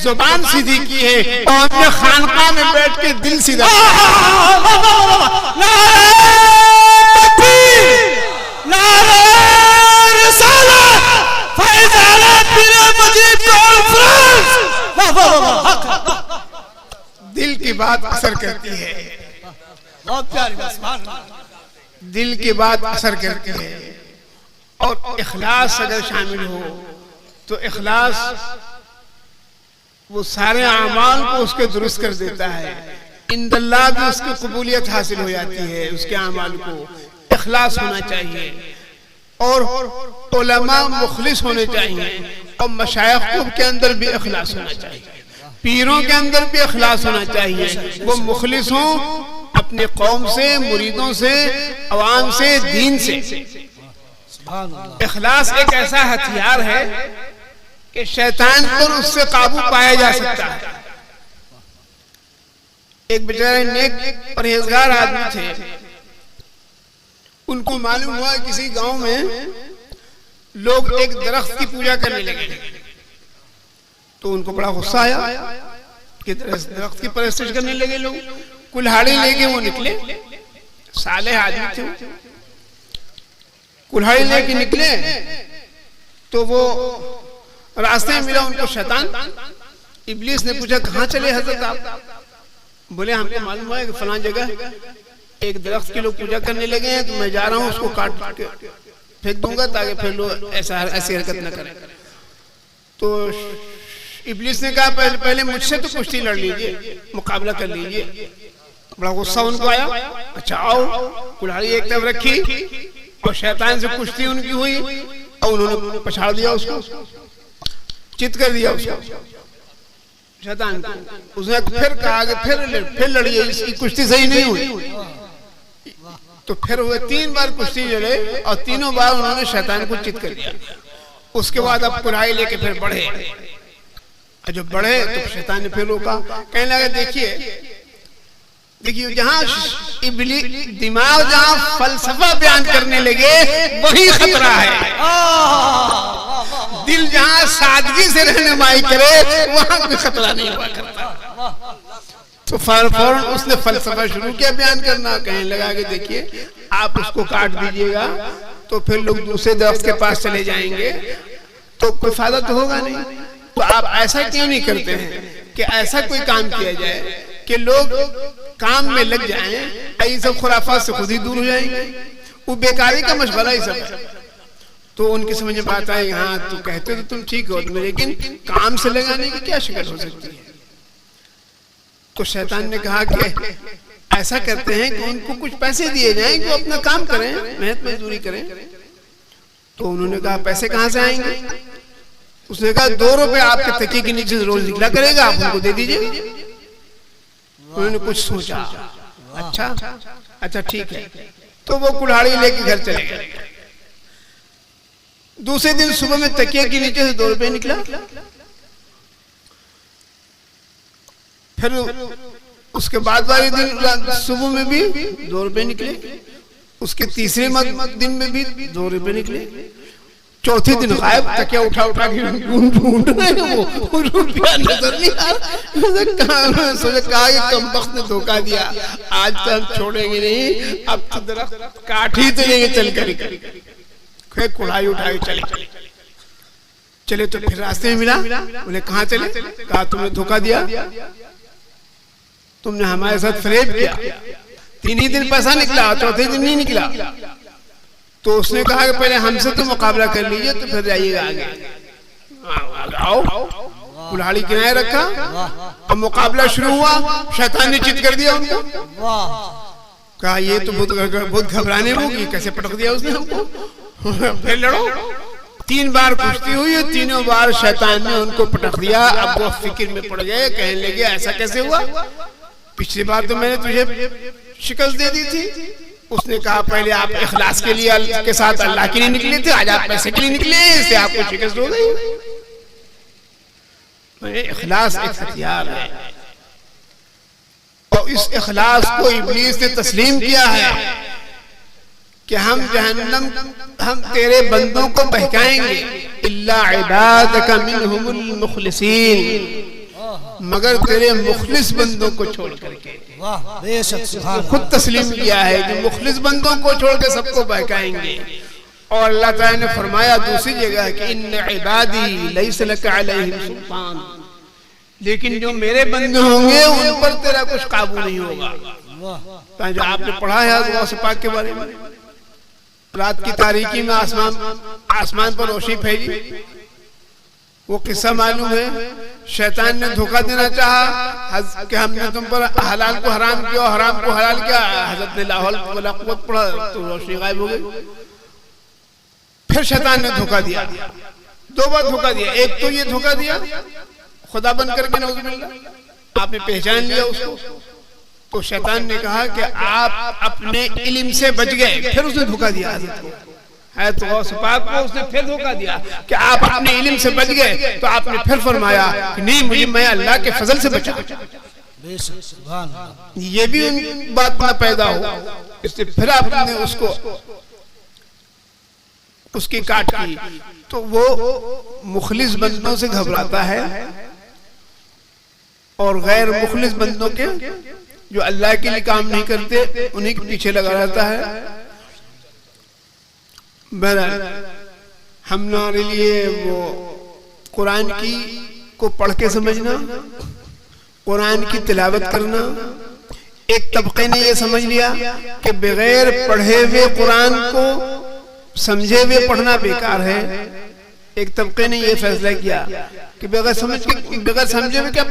जुबान सीधी की है और अपने खानकाह में बैठ के दिल सीधा। दिल की बात असर करती है, बहुत प्यारी बात। दिल की बात असर करती है। और इखलास अगर शामिल हो तो इखलास वो सारे अमाल को उसके दुरुस्त कर देता है। इंदल्लाह भी उसकी कबूलियत हासिल हो जाती है। उसके अमाल को इखलास होना चाहिए और उलमा मुखलिस होने चाहिए और मशाइख के अंदर भी इखलास होना चाहिए, पीरों के अंदर भी इखलास होना चाहिए। वो मुखलिस हों अपने कौम से, मुरीदों से, अवाम से, दीन से। इखलास एक ऐसा हथियार है कि शैतान पर उससे काबू पाया जा सकता है। एक बेचारे नेक परहेजगार आदमी थे, उनको मालूम हुआ किसी गांव में लोग एक दरख्त की पूजा करने लगे। तो उनको बड़ा गुस्सा आया कि दरख्त की परस्तिश करने लगे लोग। कुल्हाड़ी लेके वो निकले, सालेह आदमी थे, कुल्हाड़ी लेके निकले। तो वो रास्ते में मिला उनको शैतान। इब्लीस ने पूछा कहाँ चले हजरत आप? बोले हमको मालूम है कि फलां जगह एक दरख्त की लोग पूजा करने लगे हैं, तो मैं जा रहा हूँ, उसको काट के फेंक दूंगा ताकि फिर लोग ऐसी हरकत न करें। तो इब्लीस ने कहा पहले मुझसे तो कुश्ती लड़ लीजिए, मुकाबला कर लीजिए। बड़ा गुस्सा उनको आया। अच्छा आओ, कुल्हाड़ी एक तरफ रखी और शैतान से कुश्ती उनकी हुई और उन्होंने पछाड़ दिया उसको। चित कर दिया उसको, शैतान को। उसने फिर कहा कि फिर लड़िए, इसकी कुश्ती सही नहीं हुई। तो फिर हुए 3 बार कुश्ती लड़े और तीनों बार उन्होंने शैतान को चित कर दिया। उसके बाद अब कुल्हाड़ी लेके फिर बढ़े। जब बढ़े तो शैतान ने फिर रोका, कहने लगा देखिए जहां दिमाग जहां फलसफा बयान करने लगे वही खतरा है। दिल जहां सादगी से रहनुमाई करे वहां कोई खतरा नहीं हुआ करता। तो फौरन उसने फलसफा शुरू किया बयान करना। कहने लगा कि देखिए आप उसको काट दीजिएगा तो फिर लोग दूसरे दरख्त के पास चले जाएंगे तो कोई फायदा तो होगा नहीं। तो आप ऐसा क्यों नहीं करते हैं कि ऐसा कोई काम किया जाए कि लोग काम में लग जाएं, ये सब खुराफात से खुद ही दूर हो जाएंगे। वो बेकारी का मशवरा ही सब। तो उनकी समझ में बात आई, हाँ तू कहते तो तुम ठीक हो, लेकिन काम से लगाने की क्या शिकायत हो सकती है। तो शैतान ने कहा कि ऐसा करते हैं कि उनको कुछ पैसे दिए जाएं कि वो अपना काम करें, मेहनत मजदूरी करें। तो उन्होंने कहा पैसे कहाँ से आएंगे। उसने कहा 2 रुपए आपके तकिए के नीचे रोज निकला करेगा, आप उनको दे दीजिए। उन्होंने कुछ सोचा, अच्छा ठीक है। तो वो कुल्हाड़ी लेके घर चले गए। दूसरे दिन सुबह में तकिए के नीचे से 2 रुपए निकला। फिर उसके बाद वाले दिन सुबह में भी 2 रुपए निकले। उसके तीसरे दिन में भी 2 रुपए निकले। चौथे दिन गायब, तकिया उठा के ढूंढ रहे वो रुपया नजर नहीं आ रहा। सोचा कहा कि कमबख्त ने धोखा दिया, आज तो हम छोड़ेंगे नहीं, अब तो दरख्त काट ही चलेंगे चल कर। कुल्हाड़ी उठा के चले तो फिर रास्ते में मिला। बोले कहाँ चले। कहा तुमने धोखा दिया, तुमने हमारे साथ फरेब किया। 3 ही दिन पैसा निकला, चौथे दिन नहीं निकला। तो उसने कहा कि पहले हमसे तो मुकाबला कर लीजिए तो फिर जाइएगा आगे। आओ, कुल्हाड़ी किनारे रखा, अब मुकाबला शुरू हुआ। शैतान ने चित कर दिया उनको। कहा ये तो बहुत घबराने होगी, कैसे पटक दिया उसने हमको। फिर लड़ो। 3 बार कुश्ती हुई, तीनों बार शैतान ने उनको पटक दिया। अब वो फिक्र में पड़ गए, कहने लगे ऐसा कैसे हुआ, पिछली बार तो मैंने तुझे शिकस्त दे दी थी। उसने कहा पहले आप इखलास के लिए के साथ अल्लाह के लिए निकले थे, आज आप पैसे के लिए निकले, इससे आपको शिकस्त हो गई। इखलास एक हथियार है और इस इखलास को इब्लीस ने तस्लीम किया है कि हम तेरे बंदों को बहकाएंगे, इल्ला इबादका मिनहुमुल मुखलिसीन, मगर तेरे मुखलिस बंदों को छोड़ करके। खुद तस्लीम किया है कि मुखलिस बंदों को छोड़ के सबको बहकाएंगे। और अल्लाह ताला ने फरमाया दूसरी जगह कि इन्ना इबादी लैसा लका अलैहिम सुल्तान, लेकिन जो मेरे बंदे होंगे उन पर तेरा कुछ काबू नहीं होगा। जो आपने पढ़ा है गौस पाक के बारे में, रात की तारीकी में आसमान पर रोशनी फैली, वो किस्सा मालूम है। शैतान ने धोखा देना चाहा कि हमने तुम पर हलाल को हराम किया और हराम को हलाल किया। हजरत ने ला हौल वला कुव्वत पढ़ा तो रोशनी गायब हो गई। फिर शैतान ने धोखा दिया, 2 बार धोखा दिया। एक तो ये धोखा दिया खुदा बन करके, नऊजुबिल्लाह, आपने पहचान लिया उसको। तो शैतान ने कहा कि आप अपने इल्म से बच गए। फिर उसने धोखा दिया हजरत को, तो गौस पाक को उसने फिर धोखा दिया कि आप अपने इल्म से बच गए। तो आपने फिर फरमाया कि नहीं, मैं अल्लाह के फजल से बचा। ये भी उन बात ना पैदा हो, इसलिए फिर आपने उसकी काट की। तो वो मुखलिस बंदों से घबराता है और गैर मुखलिस बंदों के जो अल्लाह के लिए काम नहीं करते उन्हीं के पीछे लगा रहता है। हमारे लिए वो कुरान की को पढ़ के समझना, कुरान की तिलावत करना। एक तबके ने ये समझ लिया कि बगैर पढ़े हुए कुरान को समझे हुए पढ़ना बेकार है। एक तबके ने ये फैसला किया कि बगैर समझे हुए क्या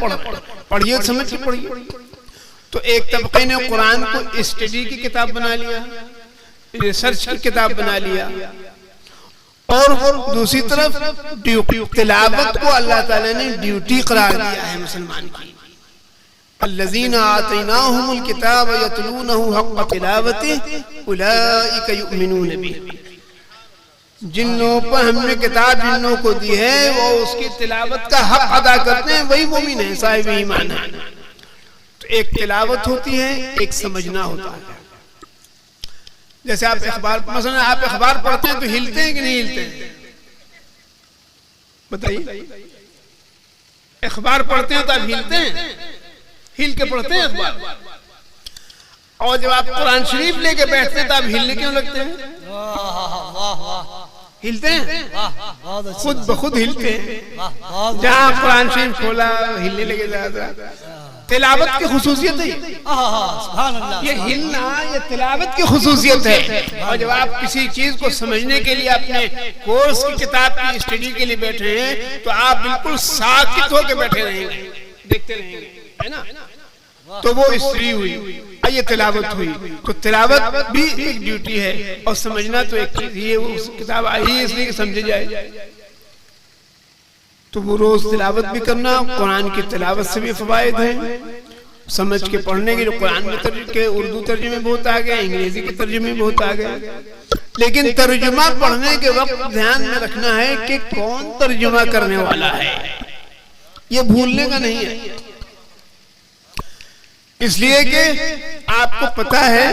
पढ़िए, समझ के पढ़िए। तो एक तबके ने कुरान को स्टडी की किताब बना लिया, रिसर्च की किताब बना लिया। और दूसरी तरफ तिलावत को अल्लाह ताला ने ड्यूटी करार दिया है मुसलमान की। अल्लज़ीना आतैनाहुमुल किताब यतलूनहु हक़्क़ तिलावतिहि उलाइका युमिनून बिही। जिन लोगों पर हमने किताब जिन लोगों को दी है वो उसकी तिलावत का हक अदा करते हैं, वही मोमिन है, साहिब ईमान है। तो एक तिलावत होती है, एक समझना होता है। जैसे आप अखबार, मसलन आप अखबार पढ़ते हैं तो हिलते हैं कि नहीं हिलते हैं? बताइए। अखबार पढ़ते हैं तो आप हिलते हैं, हिल के पढ़ते हैं अखबार। और जब आप कुरान शरीफ लेके बैठते हैं तो आप हिलने क्यों लगते हैं? हिलते हैं, खुद बखुद हिलते हैं। जहाँ कुरान शरीफ खोला हिलने लगे ज्यादा। तिलावत की खुसूसियत है ये हिलना, ये तिलावत की खुसूसियत है। और जब आप किसी चीज को समझने के लिए अपने कोर्स की किताब की स्टडी के लिए बैठे हैं तो आप बिल्कुल साकित होकर बैठे रहेंगे, देखते रहेंगे, है ना? तो वो स्त्री हुई, ये तिलावत हुई। तो तिलावत भी एक ड्यूटी है और समझना तो एक चीज, ये उस किताब आई है इसलिए समझे जाए। तो वो रोज तिलावत भी करना, कुरान की तिलावत से भी फवायद हैं। समझ के पढ़ने के लिए कुरान के उर्दू तर्जुमे बहुत आ गए, अंग्रेजी के तर्जुमे बहुत आ गए। लेकिन तर्जुमा पढ़ने के वक्त ध्यान में रखना है कि कौन तर्जुमा करने वाला है, ये भूलने का नहीं है। इसलिए कि आपको पता है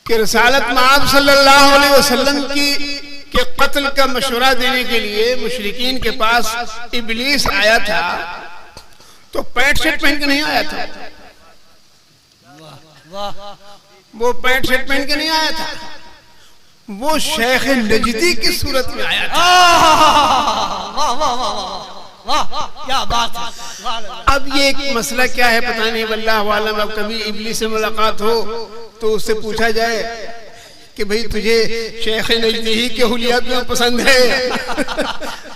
कि रसालत मआब सल्लल्लाहु अलैहि वसल्लम के कत्ल का मशवरा देने के लिए मुशरिकीन के पास इब्लीस आया था, तो पैंट शर्ट पहन के नहीं आया था। वो पैंट शर्ट पहन के नहीं आया था, वो शेख नजदी की सूरत में आया था। क्या बात है। अब ये एक मसला क्या है पता नहीं, वल्लाहु आलम। अब कभी इब्लीस से मुलाकात हो तो उससे पूछा जाए कि भाई तुझे शेख नजदी के हुलिया क्यों पसंद है?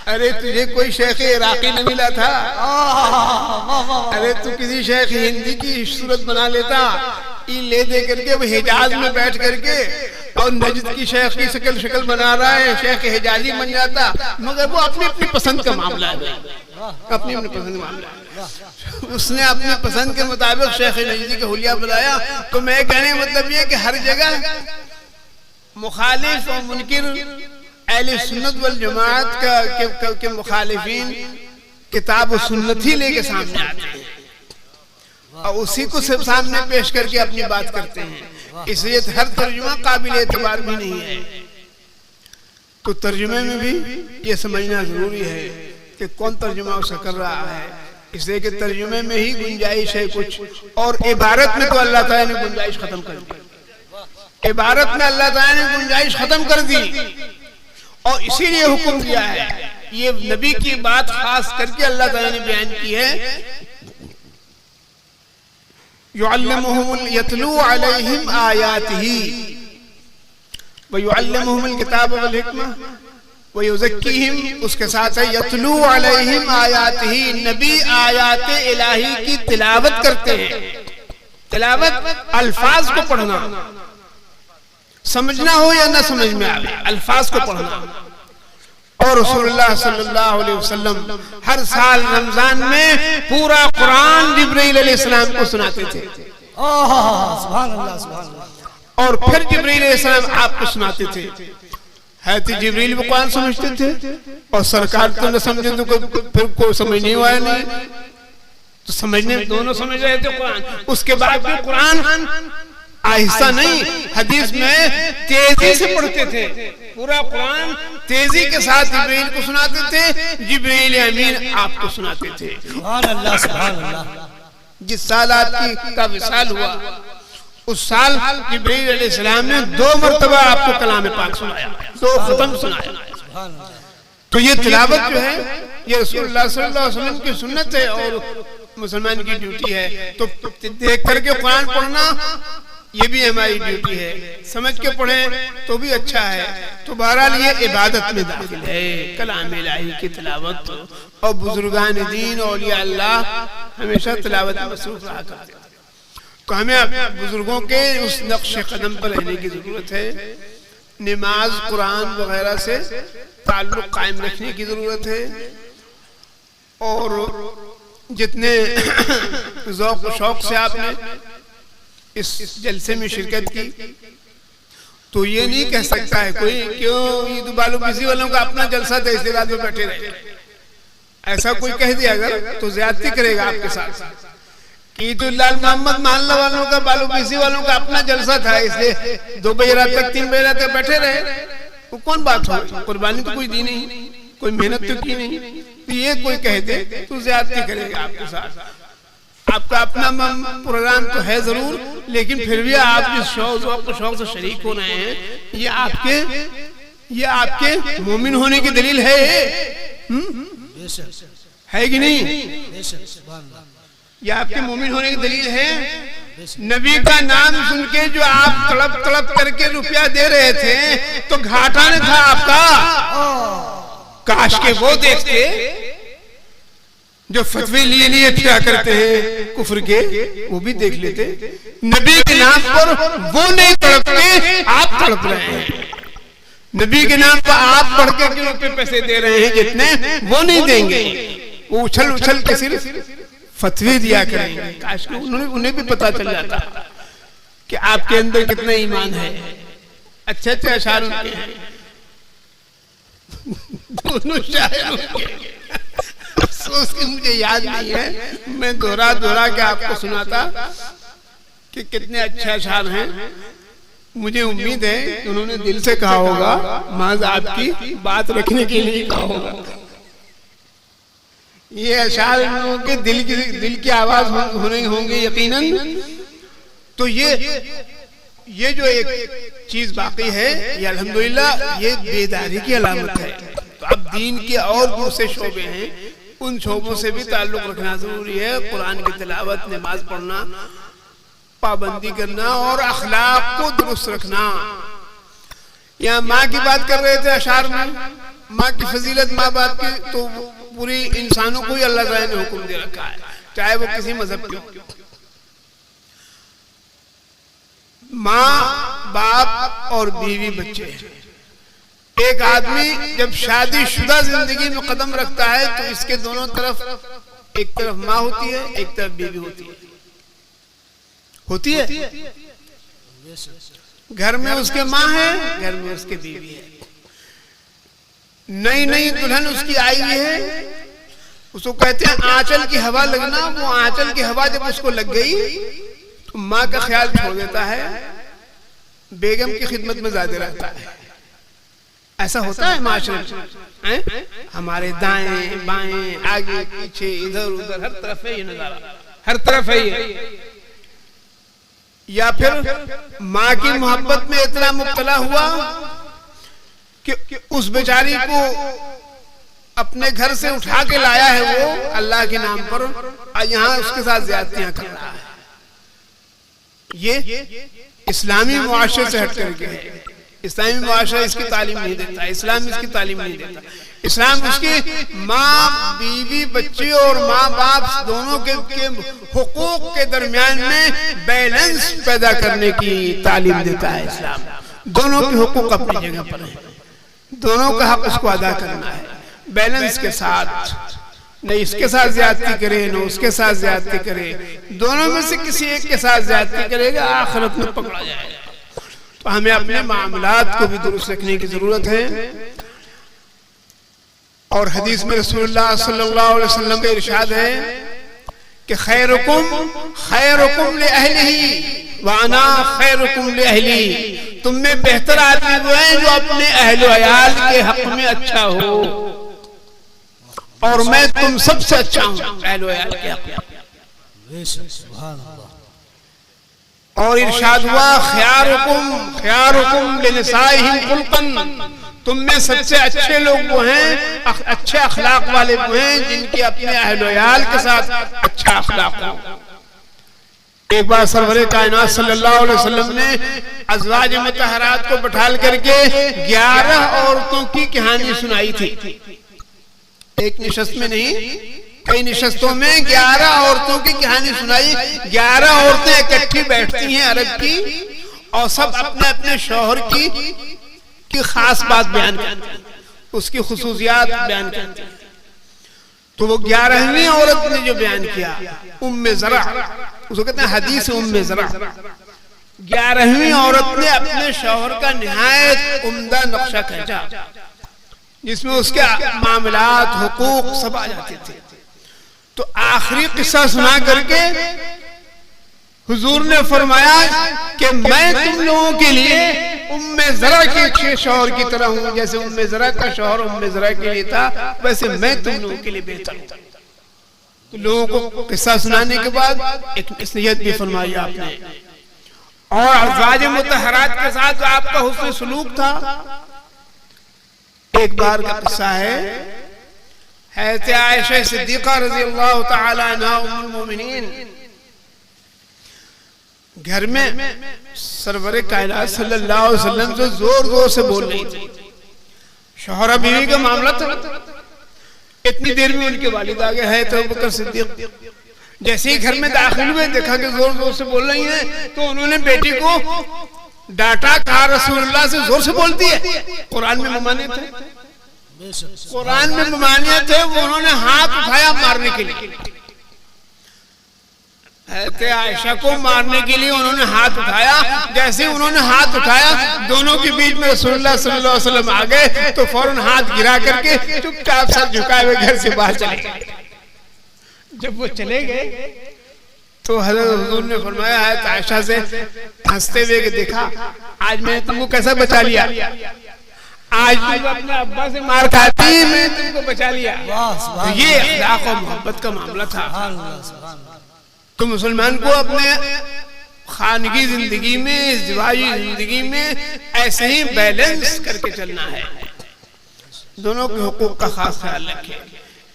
अरे तुझे कोई शेख इराकी न मिला था? अरे तू किसी शेख हिंदी की सूरत बना लेता, ले दे करके वो हिजाज में बैठ करके और नजद की शेख की शक्ल बना रहा है, शेख हिजाजी बन जाता। मगर वो अपनी अपनी पसंद का मामला है, अपनी अपनी पसंद का मामला है। उसने अपनी पसंद के मुताबिक शेख नजदी का हुलिया बनाया। तो मैं कहने मतलब ये कि हर जगह मुखालिफ और मुनकिर अहले सुन्नत वल जमात के मुखालिफिन किताब और सुन्नत ही लेके सामने आते हैं और उसी को सब सामने पेश करके अपनी बात करते हैं। इसलिए हर तर्जुमा काबिल एतबार भी नहीं है। तो तर्जुमे में भी ये समझना जरूरी है कि कौन तर्जुमा उसका कर रहा है। इसलिए कि तर्जुमे में ही गुंजाइश है कुछ, और इबारत में तो अल्लाह ताला ने गुंजाइश खत्म कर दी। इबारत में अल्लाह ताला ने गुंजाइश खत्म कर दी और इसीलिए हुक्म दिया है। ये नबी की बात खास करके अल्लाह ताला ने बयान की है, यतलू अलैहिम आयातिही व युअल्लिमुहुमुल किताब वल हिकमा व युज़क्कीहिम। उसके साथ है यतलू अलैहिम आयातिही, नबी आयात इलाही की तिलावत करते हैं। तिलावत अल्फाज को पढ़ना, समझना हो या ना समझ में आवे, अल्फाज को पढ़ना। और रसूलुल्लाह सल्लल्लाहु अलैहि वसल्लम हर साल रमजान में पूरा कुरान जिब्रील अलैहिस्सलाम को सुनाते थे। सुभान अल्लाह, सुभान अल्लाह। और फिर जिब्रील अलैहिस्सलाम आपको सुनाते थे। है तो जिब्रील भी कुरान समझते थे और सरकार तो न समझे तो फिर कोई समझ नहीं आया, नहीं तो समझने दोनों समझ रहे थे कुरान। उसके बाद भी कुरान आहिस्ता नहीं, हदीस में तेजी से पढ़ते थे। पूरा कुरान तेजी के साथ जिब्रील को सुनाते थे, जिब्रील अमीन आपको सुनाते थे। सुभान अल्लाह, सुभान अल्लाह। जिस साल आपका विसाल हुआ उस साल जिब्रील अलैहिस्सलाम ने 2 मरतबा आपको कलाम पाक सुनाया, 2 खत्म सुनाया। तो ये तिलावत जो है ये रसूलुल्लाह सल्लल्लाहु अलैहि वसल्लम की सुन्नत है और मुसलमान की ड्यूटी है। तो देख करके कुरान पढ़ना ये भी हमारी ड्यूटी है, समझ के पढ़ें तो भी अच्छा है। तो बहरहाल ये इबादत में दाखिल है, कलाम इलाही की तिलावत। और बुजुर्गान दीन औलिया अल्लाह हमेशा तिलावत में मसरूफ रहा करते हैं। तो हमें बुजुर्गों के उस नक्श कदम पर रहने की जरूरत है। नमाज, कुरान वगैरह से ताल्लुक कायम रखने की जरूरत है। और जितने ज़ौक़ व शौक़ से आपने इस जलसे में शिरकत की, तो ये नहीं कह सकता है कोई क्यों ये तो बालू किसी वालों का अपना जलसा था इसलिए रात में बैठे रहे। ऐसा कोई कह दिया अगर तो ज्यादती करेगा आपके साथ। ईदुल्लाह मोहम्मद मोहल्ला वालों का, बालू किसी वालों का अपना जलसा था इसलिए 2 बजे रात तक 3 बजे रात तक बैठे रहे। वो कौन बात हो? कुर्बानी तो कोई दी नहीं, कोई मेहनत तो की नहीं। तो ये कोई कह दे तो ज्यादती करेगा आपके साथ। आपका अपना प्रोग्राम तो है जरूर, लेकिन फिर भी आप जिस शौक से शरीक हो रहे हैं ये आपके मोमिन होने की दलील है। है कि नहीं? ये आपके मोमिन होने की दलील है। नबी का नाम सुन के जो आप तड़प तड़प करके रुपया दे रहे थे तो घाटा नहीं था आपका। काश के वो देखते जो फतवे लिए लिए फिरा करते हैं कुफ्र के, वो भी देख लेते। नबी के नाम पर वो नहीं तड़पते, आप तड़प रहे हैं। नबी के नाम पर आप बढ़ के किलो पे पैसे दे रहे हैं जितने वो नहीं देंगे। वो उछल उछल के सिर्फ फतवे दिया करेंगे। काश के उन्हें भी पता चल जाता कि आपके अंदर कितना ईमान है। अच्छे अच्छे अशार उनके हैं, दोनों शायर उनके। अफसोस कि मुझे याद नहीं है, मैं दोहरा दोहरा के आपको सुनाता कि कितने अच्छे अशार हैं। मुझे उम्मीद है कि उन्होंने दिल से कहा होगा, महज आपकी बात रखने के लिए कहा होगा। ये अशार लोगों के दिल की आवाज होंगे यकीनन। तो ये जो एक चीज बाकी है, ये अल्हम्दुलिल्लाह ये बेदारी की अलामत है। तो अब दीन के और दूसरे शोबे हैं, उन शोबों से भी ताल्लुक रखना जरूरी है। कुरान की तिलावत, नमाज पढ़ना, पाबंदी करना और अखलाक को दुरुस्त रखना। यहाँ माँ की बात कर रहे थे अशार में, माँ की फजीलत, माँ बाप की, तो पूरी इंसानों को ही अल्लाह ताला ने हुक्म दे रखा है, चाहे वो किसी मजहब के हो। माँ बाप और बीवी बच्चे। एक आदमी जब शादीशुदा जिंदगी में कदम रखता है तो इसके दोनों तरफ, एक तरफ माँ होती है, एक तरफ बीवी होती है। घर में उसके माँ है, घर में उसके बीवी है। नई नई दुल्हन उसकी आई है, उसको कहते हैं आंचल की हवा लगना। वो आंचल की हवा जब उसको लग गई तो माँ का ख्याल छोड़ देता है, बेगम की खिदमत में ज्यादा रहता है। ऐसा होता है माशरे में, हमारे दाएं बाएं आगे पीछे इधर उधर हर तरफ है ये नजारा, हर तरफ है ये। या फिर माँ की मोहब्बत में इतना मुब्तला हुआ कि उस बेचारी को अपने घर से उठा के लाया है वो अल्लाह के नाम पर, और यहाँ उसके साथ ज्यादतियां कर रहा है। ये इस्लामी मुआशरे से हट करके है। इस्लामी मुआशरा इसकी तालीम नहीं देता, इस्लाम इसकी तालीम नहीं देता। इस्लाम उसकी माँ बीवी बच्चे और माँ बाप दोनों के हुकूक के दरमियान में बैलेंस पैदा करने की तालीम देता है इस्लाम। दोनों के हुकूक अपनी जगह पर है, दोनों का हक उसको अदा करना है बैलेंस के साथ। न इसके साथ ज्यादती करे न उसके साथ ज्यादती करे, दोनों में से किसी एक के साथ ज्यादती करेगा आखिरत में पकड़ा जाएगा। तो हमें अपने मामलात को भी दुरुस्त रखने की जरूरत है। और हदीस में रसूलुल्लाह सल्लल्लाहु अलैहि वसल्लम का इरशाद है कि खैरुकुम लिअहलिही व अना खैरुकुम लिअहली। तुम में बेहतर आदमी वो है जो अपने अहल अयाल के हक में अच्छा हो, और मैं तुम सबसे अच्छा हूं अहल अयाल के हक में। सुभान अल्लाह। और इरशाद हुआ खयारुकुम लिनिसाइहिम खुल्कन। तुम में सबसे अच्छे लोग वो हैं, अच्छे अखलाक वाले वो हैं जिनके अपने अहल-ओ-याल के साथ अच्छा अखलाक हो। एक बार सरवरे कायनात सल्लल्लाहु अलैहि वसल्लम ने अज़वाज मुतहरात को बैठाल करके 11 औरतों की कहानी सुनाई थी। एक निशस्त में नहीं, कई निशस्तों में 11 औरतों की कहानी सुनाई। 11 औरतें इकट्ठी बैठती हैं अरब की, और सब अपने अपने शौहर की की खास बात बयान करते हैं, उसकी खुसूसियात बयान करते हैं। तो वो 11वीं औरत ने जो बयान किया, उम्मे ज़रा, उसको कहते हैं हदीस उम्मे ज़रा। 11वीं औरत ने अपने शौहर का निहायत उम्दा नक्शा खींचा, जिसमें उसके मामलात, हुकूक सब आ जाते थे। तो आखिरी किस्सा सुना करके हुजूर ने फरमाया कि मैं तुम लोगों के लिए उम्मे ज़रा के अच्छे शौहर की तरह हूं, जैसे उम्मे ज़रा का शौहर उम्मे ज़रा के लिए था, वैसे मैं तुम लोगों के लिए बेहतर हूं। तो लोगों को किस्सा सुनाने के बाद एक नसीहत भी फरमाई आपने, और अज़वाज मुतहरात के साथ जो आपका हुस्न सलूक था। एक बार का किस्सा है आयशा सिद्दीक़ा रज़ियल्लाहु तआला अन्हा उम्मुल मोमिनीन घर में सरवरे कायनात सल्लल्लाहु अलैहि वसल्लम से जोर जोर से बोल रही थी। शौहरा बीवी का मामला था। इतनी देर में उनके वालिद आ गए हैं तो अबू बकर सिद्दीक़ जैसे ही घर में दाखिल हुए, देखा कि जोर जोर से बोल रही हैं, तो उन्होंने बेटी को डांटा, कहा रसूलुल्लाह से जोर से बोलती है। कुरान में ममानियत है, कुरान में ममानियत है। वो उन्होंने हाथ उठाया मारने के लिए, आयशा को मारने के लिए उन्होंने हाथ उठाया। जैसे उन्होंने हाथ उठाया, दोनों के बीच में रसूलुल्लाह सल्लल्लाहु अलैहि वसल्लम आ गए, तो फौरन हाथ गिरा करके चुपचाप सर झुकाए हुए घर से बाहर चले गए। जब वो चले गए तो हज़रत हुजूर ने फरमाया है आयशा से हंसते हुए कि देखा, आज मैंने तुमको कैसा बचा लिया, आज तुम अपने अब्बा से मार खाती, मैंने तुमको बचा लिया। तो ये अखलाक और मोहब्बत का मामला था। तो मुसलमान को अपने खानगी जिंदगी में, इज़्दिवाजी जिंदगी में ऐसे ही बैलेंस करके चलना है। दोनों के हुकूक का खास ख्याल रखें।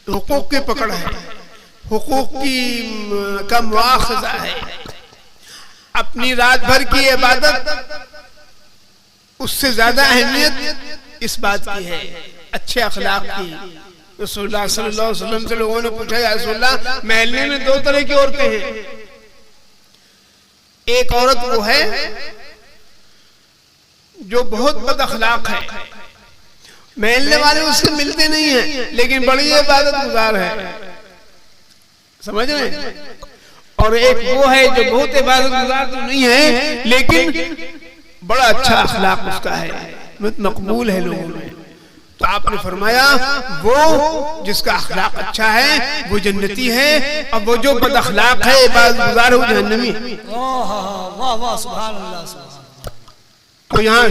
हुकूक की पकड़ है, हुकूक की का मुआखज़ा है। अपनी रात भर की इबादत उससे ज्यादा अहमियत इस बात की है, अच्छे अखलाक की। रसूलुल्लाह सल्लल्लाहु अलैहि वसल्लम से लोगों ने पूछा, या रसूलल्लाह, महल्ले में दो तरह की औरतें हैं। एक औरत वो है जो बहुत बद अखलाक है, महल्ले वाले उससे मिलते नहीं हैं, लेकिन बड़ी इबादत गुजार है, समझ रहे हैं। और एक वो है जो बहुत इबादत गुजार तो नहीं है, लेकिन बड़ा अच्छा अखलाक उसका है, मकबूल है लोगों में। तो आपने फरमाया वो जिसका अखलाक अच्छा है वो जन्नती है, और वो जो बद अखलाक है, इबादत गुजार है, वो जहन्नमी है। वाह वाह, सुभान अल्लाह, सुभान। तो यहाँ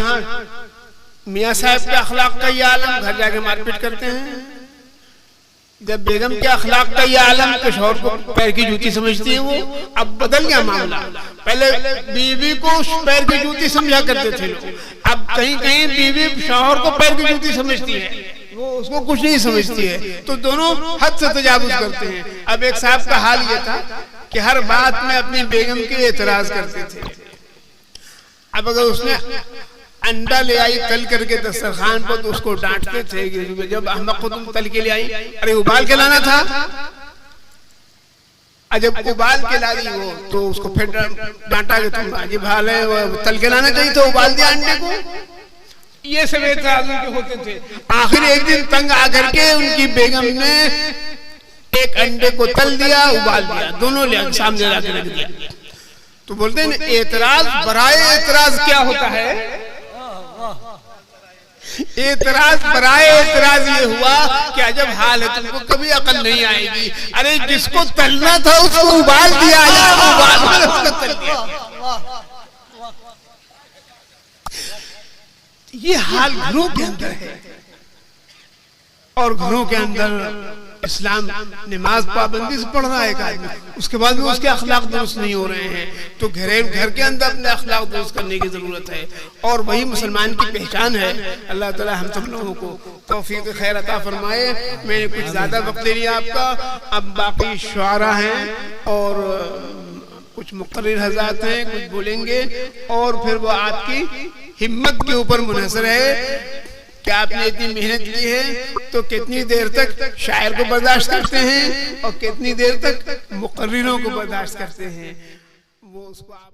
मियाँ साहब के अखलाक का ये आलम, घर जाके मारपीट करते हैं। जब बेगम के अखलाक का ये आलम के शौहर को पैर की जूती समझती है वो, अब बदल गया मामला। पहले बीवी को पैर की जूती समझा करते थे लोग, अब कहीं कहीं बीवी शौहर को पैर की जूती समझती है, वो उसको कुछ नहीं समझती है। तो दोनों हद से तजावुज करते हैं। अब एक साहब का हाल ये था कि हर बात में अपनी बेगम के एतराज करते थे। अब अगर उसने अंडा ले आई तल करके दस्तरखान पर, तो उसको डांटते थे, जब अहमद को तुम तल के ले आई, अरे उबाल के लाना था। जब उबाल के ला दी वो, तो उसको फिर डांटा कि तुम अजीब हाल है, वो तल के लाना चाहिए तो उबाल दिया अंडे को। ये सब एतराज उनके होते थे। आखिर एक दिन तंग आकर के उनकी बेगम ने एक अंडे को तल दिया, उबाल दिया, दोनों ले सामने ला के रख दिया। तो बोलते हैं एतराज बराए एतराज क्या होता है? एतराज बराए एतराज ये हुआ कि अजब हाल है, तुमको कभी अकल नहीं आएगी। अरे जिसको तलना था उसको उबाल दिया, उसको तल दिया। ये हाल घरों के अंदर है, और घरों के अंदर इस्लाम नमाज पाबंदी से पढ़ रहा है एक आदमी, उसके बाद में उसके अखलाक दुरुस्त नहीं हो रहे हैं, तो घर के अंदर अपने अखलाक दुरुस्त करने की जरूरत है। और वही मुसलमान की पहचान है। अल्लाह ताला हम सब लोगों को तौफीक खैर अता फरमाए। मैंने कुछ ज्यादा वक्त ले लिया आपका, अब बाकी शुआरा हैं और कुछ मुक़र्रिर हज़रात हैं, कुछ बोलेंगे, और फिर वो आपकी हिम्मत के ऊपर मुनहसर है कि आपने इतनी मेहनत की है, तो कितनी देर तक शायर को बर्दाश्त करते हैं और कितनी देर तक मुक़र्रिरों को बर्दाश्त करते हैं, वो उसको आप